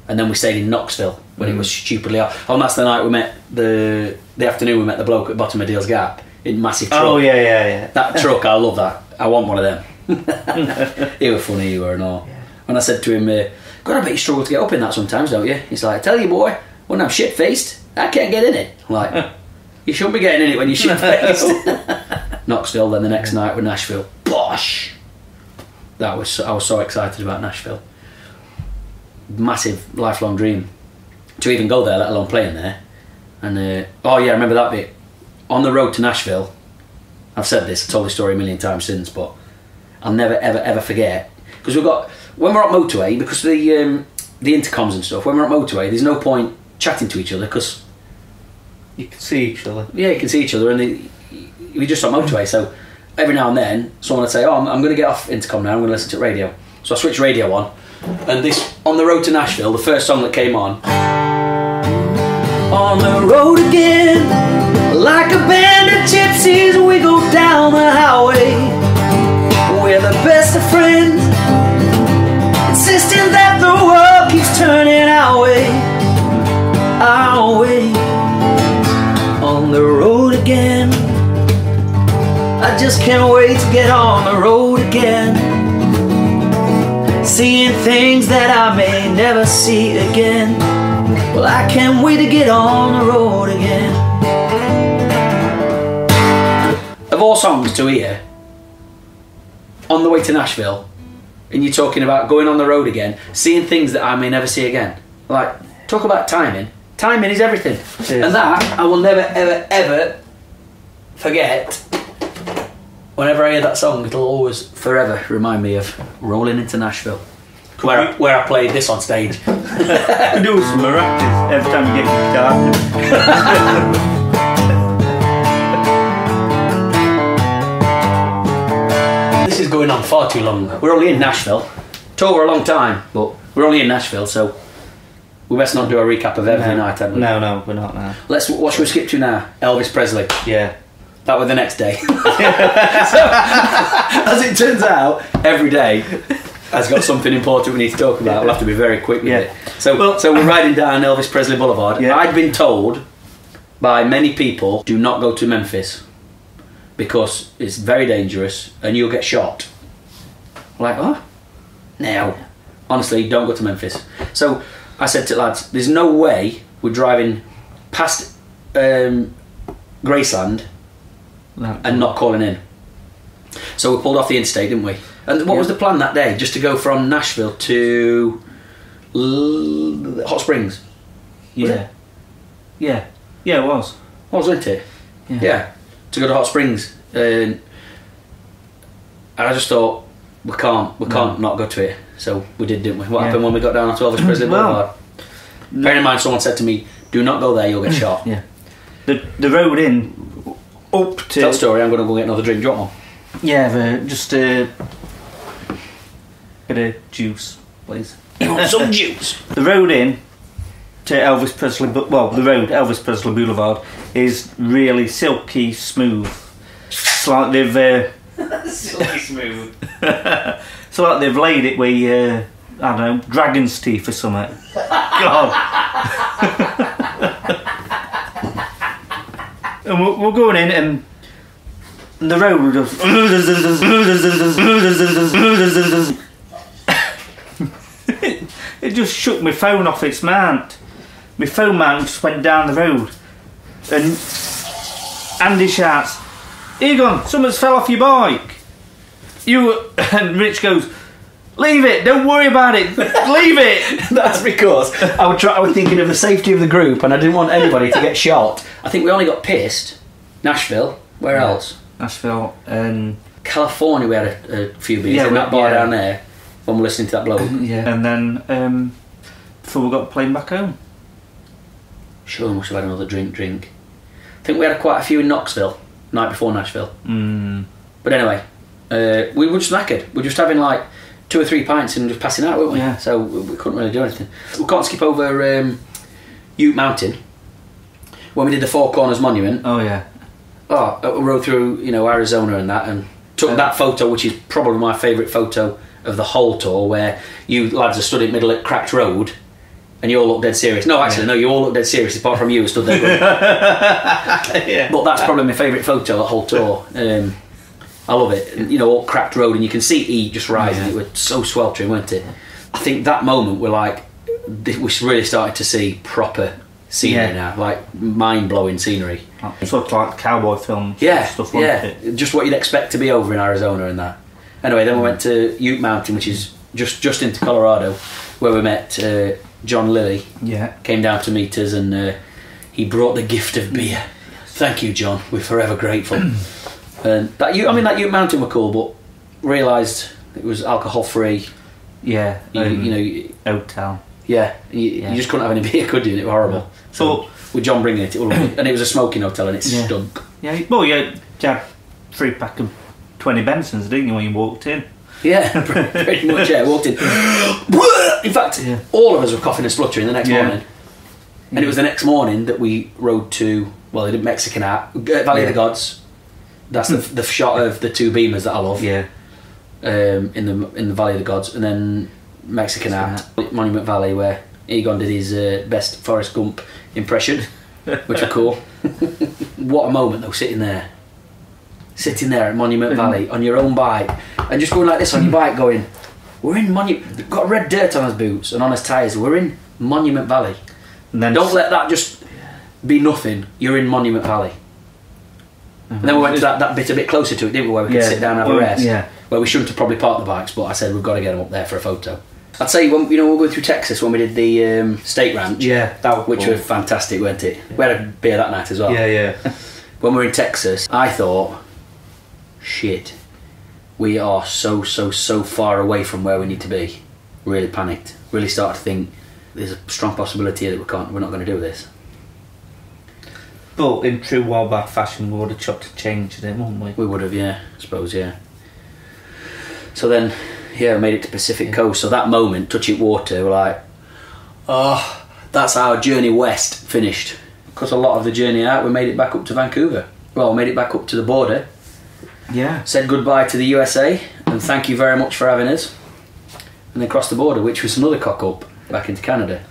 And then we stayed in Knoxville when it was stupidly hot. Oh, and that's the night we met the afternoon we met the bloke at bottom of Deal's Gap in massive truck. Oh yeah. That truck, I love that. I want one of them. He was funny, you were and all. Yeah. And I said to him, God, I bet you struggle to get up in that sometimes, don't you? He's like, I tell you, boy, when I'm shit faced, I can't get in it. I'm like, you shouldn't be getting in it when you're shit faced. Knoxville, then the next night with Nashville. Bosh! I was so excited about Nashville. Massive lifelong dream to even go there, let alone playing there. And oh yeah, I remember that bit. On the road to Nashville, I've said this, I've told this story a million times since, but I'll never ever forget, because when we're on motorway, because the intercoms and stuff, when we're on motorway, there's no point chatting to each other because you can see each other. Yeah, you can see each other, and we just on motorway. So every now and then, someone would say, "Oh, I'm going to get off intercom now. I'm going to listen to radio." So I switched radio on, and this on the road to Nashville, the first song that came on. On the road again, like a band of gypsies, we go down the highway. We're the best of friends, insisting that the world keeps turning our way, our way. On the road again, I just can't wait to get on the road again, seeing things that I may never see again. Well, I can't wait to get on the road again. Of all songs to hear on the way to Nashville, and you're talking about going on the road again, seeing things that I may never see again. Like, talk about timing. Timing is everything. And that I will never ever forget. Whenever I hear that song, it'll always forever remind me of rolling into Nashville, where I played this on stage. You do some miraculous every time you get your guitar. This is going on far too long. We're only in Nashville. Took over a long time, but we're only in Nashville, so we best not do a recap of every night, have we? No, we're not now. What should we skip to now? Elvis Presley. Yeah. That was the next day. So, as it turns out, every day has got something important we need to talk about. We'll have to be very quick with it. So we're riding down Elvis Presley Boulevard. Yeah. I'd been told by many people, do not go to Memphis because it's very dangerous and you'll get shot. I'm like, what? No. Honestly, don't go to Memphis. So I said to the lads, there's no way we're driving past Graceland and not calling in. So we pulled off the interstate, didn't we? And what was the plan that day? Just to go from Nashville to Hot Springs? Yeah. Yeah, it was. Wasn't it? Yeah. To go to Hot Springs. And I just thought, we can't not go to it. So we did, didn't we? What happened when we got down onto Elvis Presley Boulevard? Bear in mind, someone said to me, do not go there, you'll get shot. Yeah. The road in up to... Tell the story, I'm going to go get another drink. Do you want one? Yeah, just a bit of juice, please. You want some juice? The road in to Elvis Presley, Elvis Presley Boulevard is really silky smooth. It's like they've... Silky smooth. It's like they've laid it with, I don't know, dragon's teeth or something. God. And we're going in and the road was just... It just shook my phone off its mount. My phone mount just went down the road. And Andy shouts, Egone, something's fell off your bike. And Rich goes, leave it, don't worry about it, leave it. That's because I was thinking of the safety of the group and I didn't want anybody to get shot. I think we only got pissed. Nashville, where else? Nashville and... California, we had a few beers in that bar down there when we were listening to that bloke. Yeah. And then before we got the plane back home. Sure, we must have had another drink. I think we had quite a few in Knoxville, night before Nashville. But anyway, we were just knackered. We were just having like 2 or 3 pints and just passing out, weren't we? Yeah. So we couldn't really do anything. We can't skip over Ute Mountain when we did the Four Corners Monument. Oh yeah. Oh, we rode through, Arizona and that, and took that photo, which is probably my favourite photo of the whole tour, where you lads are stood in the middle at Cracked Road, and you all look dead serious. No, actually, no, you all look dead serious, apart from you who stood there going, yeah. But that's probably my favourite photo of the whole tour. I love it. All Cracked Road, and you can see E just rising. It was so sweltering, wasn't it? I think that moment we're like, we really started to see proper scenery now, like mind-blowing scenery. Sort of like cowboy films stuff, wasn't it? Just what you'd expect to be over in Arizona and that. Anyway, then we went to Ute Mountain, which is just into Colorado, where we met John Lilly. Yeah. Came down to meet us, and he brought the gift of beer. Thank you, John. We're forever grateful. And that Ute Mountain were cool, but realised it was alcohol free. Yeah, hotel. Yeah, you just couldn't have any beer, could you? It was horrible. No. So with John bringing it was lovely. And it was a smoking hotel, and it stunk. Yeah, well, you had 3-pack of 20 Bensons, didn't you, when you walked in? Yeah, pretty much. Yeah, walked in. In fact, all of us were coughing and spluttering the next morning. And it was the next morning that we rode to, well, they did Mexican Valley of the Gods. That's the shot of the 2 Beamers that I love. Yeah. In the Valley of the Gods, and then Mexican Monument Valley, where Egone did his best Forrest Gump impression, which was cool. What a moment though, sitting there at Monument Valley on your own bike, and just going like this on your bike, going, we're in Monument. Got red dirt on his boots and on his tyres. We're in Monument Valley. And then don't let that just be nothing. You're in Monument Valley. And then we went to that bit a bit closer to it, didn't we, where we could sit down and have a rest. Yeah. Where we shouldn't have probably parked the bikes, but I said we've got to get them up there for a photo. I'd say when we'll go through Texas when we did the State Ranch. Yeah, that was which was fantastic, weren't it? We had a beer that night as well. Yeah. When we were in Texas, I thought, shit, we are so far away from where we need to be. Really panicked. Really started to think there's a strong possibility that we're not going to do this. But in true Wildbad fashion, we would have chopped and changed it, wouldn't we? We would have, yeah. I suppose, yeah. So then, I made it to Pacific Coast. So that moment, touching water, we're like, oh, that's our journey west finished. Because a lot of the journey out, we made it back up to Vancouver. Well, we made it back up to the border. Yeah. Said goodbye to the USA, and thank you very much for having us. And then crossed the border, which was another cock up back into Canada.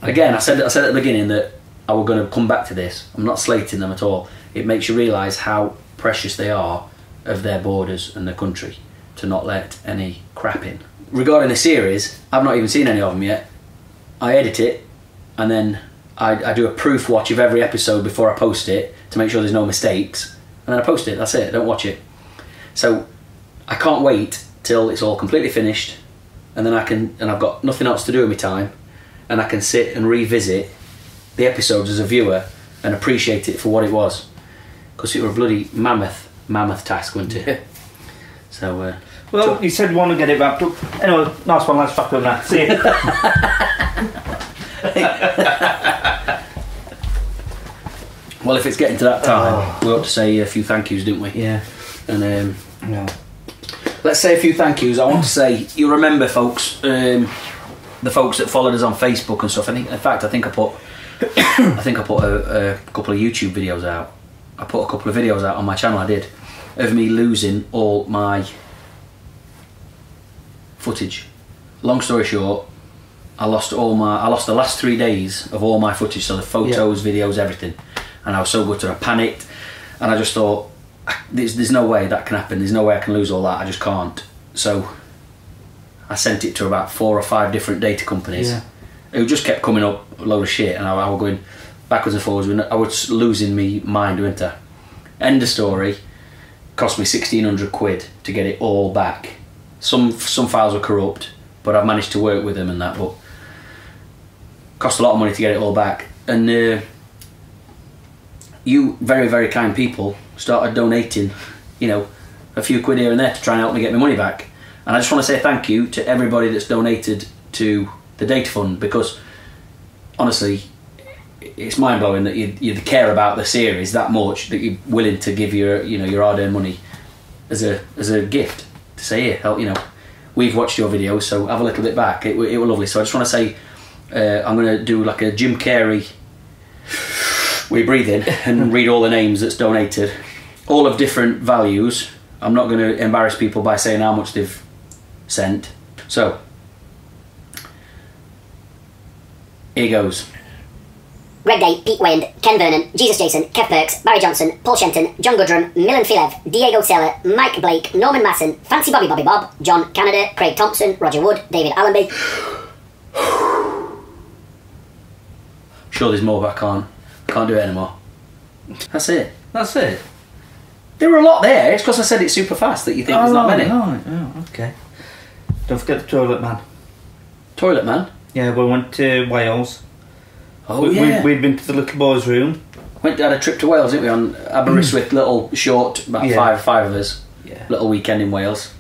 Again, I said at the beginning that I was going to come back to this. I'm not slating them at all. It makes you realise how precious they are of their borders and their country to not let any crap in. Regarding the series, I've not even seen any of them yet. I edit it and then I do a proof watch of every episode before I post it to make sure there's no mistakes, and then I post it. That's it. I don't watch it. So I can't wait till it's all completely finished, and then I've got nothing else to do with my time, and I can sit and revisit the episodes as a viewer and appreciate it for what it was, because it was a bloody mammoth task, wasn't it? So you said you want to get it wrapped up. Anyway, nice one, let's wrap up now. See you. Well, if it's getting to that time, we ought to say a few thank yous, didn't we? Yeah. And let's say a few thank yous. I want to say, you remember, folks, the folks that followed us on Facebook and stuff. In fact, I think I put a couple of YouTube videos out. I put a couple of videos out on my channel. I did, of me losing all my footage. Long story short, I lost the last 3 days of all my footage, so the photos, videos, everything. And I was so gutted, I panicked, and I just thought, there's no way that can happen. There's no way I can lose all that. I just can't. So I sent it to about 4 or 5 different data companies who just kept coming up a load of shit, and I was going backwards and forwards. I was losing me mind, weren't I? End of story. Cost me 1,600 quid to get it all back. Some files were corrupt, but I've managed to work with them and that. But cost a lot of money to get it all back. And you very, very kind people started donating, a few quid here and there to try and help me get my money back. And I just want to say thank you to everybody that's donated to the data fund, because honestly, it's mind blowing that you care about the series that much that you're willing to give your hard-earned money as a gift to say, here, help, we've watched your videos, so have a little bit back. It was lovely. So I just want to say I'm going to do like a Jim Carrey. We breathe in and read all the names that's donated, all of different values. I'm not going to embarrass people by saying how much they've sent. So here goes. Greg Day, Pete Wayand, Ken Vernon, Jesus Jason, Kev Perks, Barry Johnson, Paul Shenton, John Goodrum, Milan Filev, Diego Seller, Mike Blake, Norman Masson, Fancy Bobby Bob, John Canada, Craig Thompson, Roger Wood, David Allenby. Sure there's more, but I can't do it anymore. That's it. There were a lot there. It's because I said it super fast that you think there's not many. Oh, okay. Don't forget the Toilet Man. Toilet Man? Yeah, we went to Wales Oh, yeah. We'd been to the little boy's room. Had a trip to Wales, didn't we? On Aberystwyth, little short, about five of us. Yeah. Little weekend in Wales.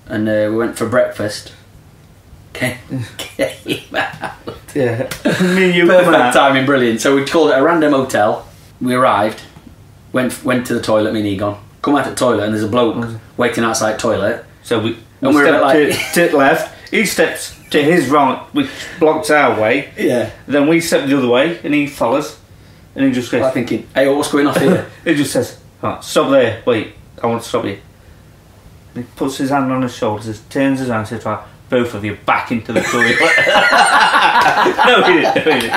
And we went for breakfast. Came out. Yeah. Me and you Perfect timing, brilliant. So we called it a random hotel. We arrived, went to the toilet, me and Egone. Come out of the toilet and there's a bloke waiting outside the toilet. So we were stepped like to the left. He steps to his right, which blocks our way. Yeah. Then we step the other way, and he follows. And he just goes... I'm thinking, hey, what's going on here? He just says, right, stop there, wait, I want to stop you. And he puts his hand on his shoulders, turns his hand and says, right, both of you back into the toilet. No, he didn't.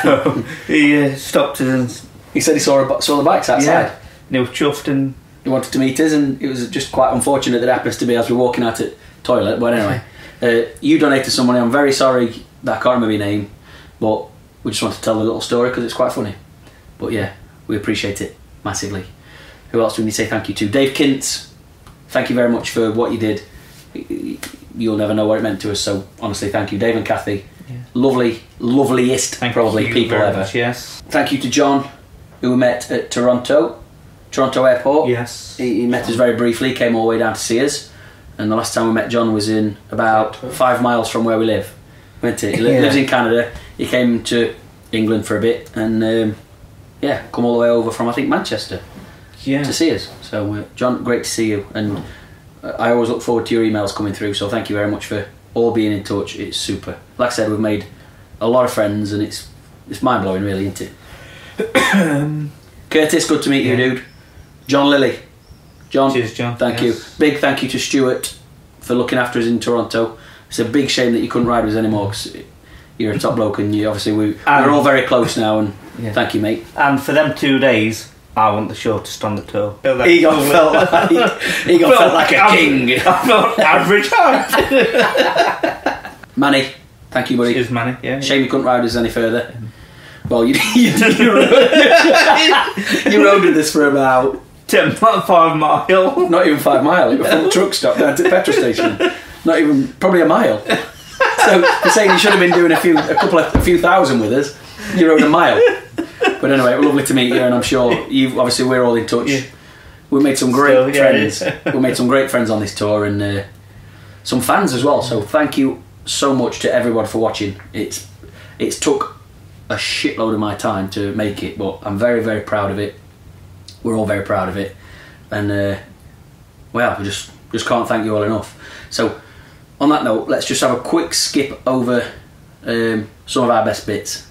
So he stopped us and... He said he saw the bikes outside. Yeah, and he was chuffed and... He wanted to meet us, and it was just quite unfortunate that it happens to be as we're walking out the toilet. But anyway, you donated some money. I'm very sorry that I can't remember your name, but we just want to tell the little story because it's quite funny. But yeah, we appreciate it massively. Who else do we need to say thank you to? Dave Kintz, thank you very much for what you did. You'll never know what it meant to us, so honestly, thank you. Dave and Kathy, loveliest probably people ever. Much, yes. Thank you to John, who we met at Toronto Airport. Yes. He met us very briefly, came all the way down to see us, and the last time we met John was in about 5 miles from where we live. He lives in Canada. He came to England for a bit, and come all the way over from, I think, Manchester to see us. So John, great to see you, and I always look forward to your emails coming through, so thank you very much for all being in touch. It's super. Like I said, we've made a lot of friends, and it's mind-blowing really, isn't it? Curtis, good to meet you, dude. John Lilly. John, cheers, John. Thank you. Big thank you to Stuart for looking after us in Toronto. It's a big shame that you couldn't ride with us anymore, because you're a top bloke, and we're all very close now, and thank you, mate. And for them 2 days, I want the shortest on the tour. Egone felt like a king. I felt average height. Manny, thank you, buddy. Cheers, Manny. Yeah. Shame you couldn't ride us any further. Well, you rode with us for about 5 miles. Not even 5 miles. It was from the truck stop down to the petrol station. Not even, probably a mile. So you're saying you should have been doing a few thousand with us. You rode a mile. But anyway, it was lovely to meet you, and I'm sure we're all in touch. Yeah. We made some great friends. We made some great friends on this tour, and some fans as well. So thank you so much to everyone for watching. It's took a shitload of my time to make it, but I'm very, very proud of it. We're all very proud of it, and we just can't thank you all enough. So on that note, let's just have a quick skip over some of our best bits.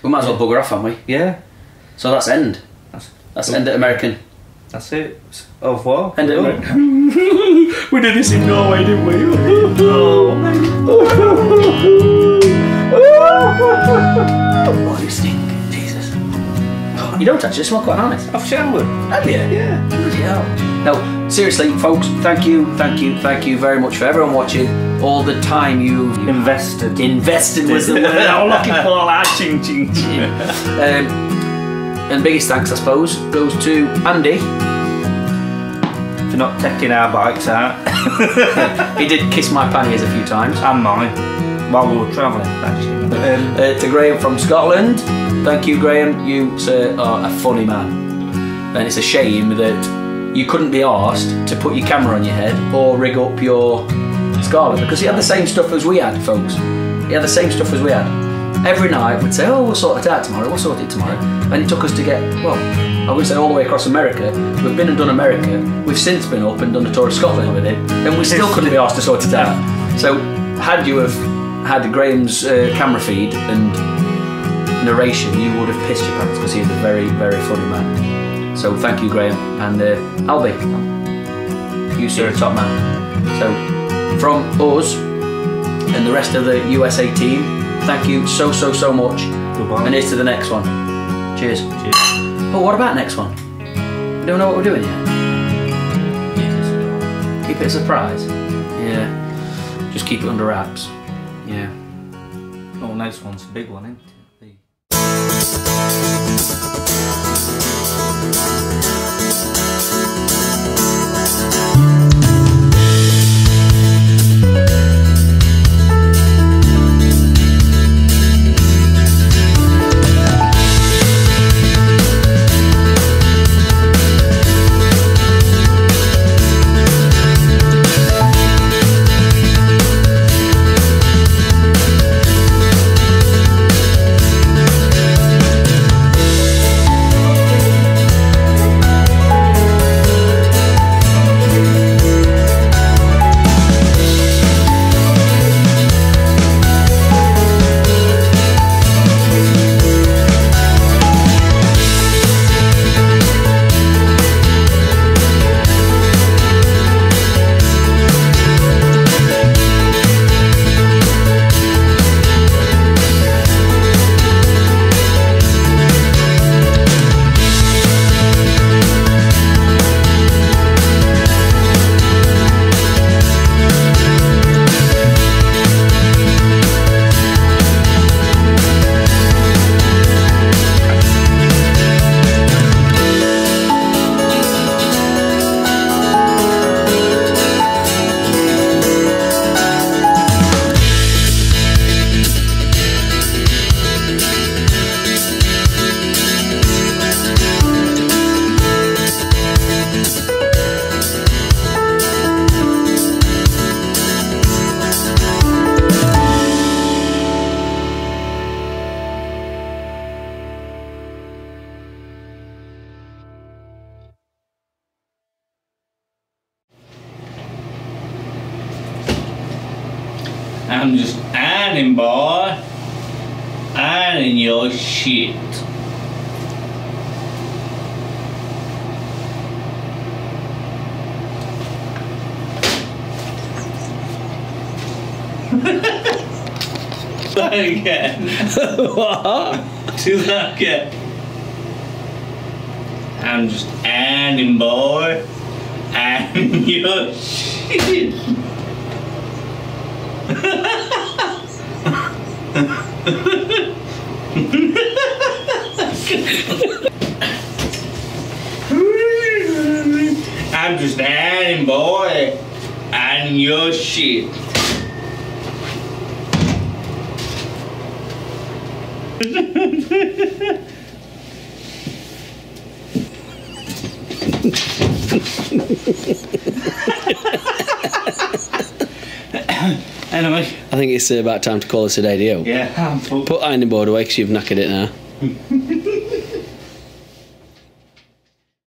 We might as well bugger off, haven't we? Yeah. So that's end. That's end at American. That's it. Au revoir. End at American. We did this in Norway, didn't we? Oh, you stink. Jesus. You don't actually smell quite nice. I've showered. Have you? Yeah. Bloody hell. No, seriously, folks, thank you very much for everyone watching. All the time you Invested. Invested was the word I'm looking for. Like, ching, ching, ching. And biggest thanks, I suppose, goes to Andy For not taking our bikes out. He did kiss my panniers a few times. And mine. While we were travelling, actually. To Graeme from Scotland. Thank you, Graeme. You, sir, are a funny man. And it's a shame that you couldn't be arsed to put your camera on your head or rig up your Scarlet, because he had the same stuff as we had, folks. He had the same stuff as we had. Every night we'd say, oh, we'll sort it out tomorrow, we'll sort it tomorrow. And it took us to get, well, I wouldn't say all the way across America. We've been and done America. We've since been up and done a tour of Scotland with it, and we still couldn't be asked to sort it out. So had you have had Graeme's camera feed and narration, you would have pissed your pants, because he is a very, very funny man. So thank you, Graeme. And Alby, you, sir, are top man. So from us and the rest of the USA team, thank you so much. Goodbye. And here's to the next one. Cheers. Cheers. Oh, what about next one? We don't know what we're doing yet. Keep it a surprise. Yeah. Just keep it under wraps. Yeah. Oh, next one's a big one, isn't it? I'm just ironing, boy. Ironing your shit. Again. What? Do that again. I'm just ironing, boy. Ironing your shit. I'm just ironing, boy. Ironing your shit. Anyway, I think it's about time to call this a day, Dio. yeah, I'm full. Put ironing board away because you've knackered it now.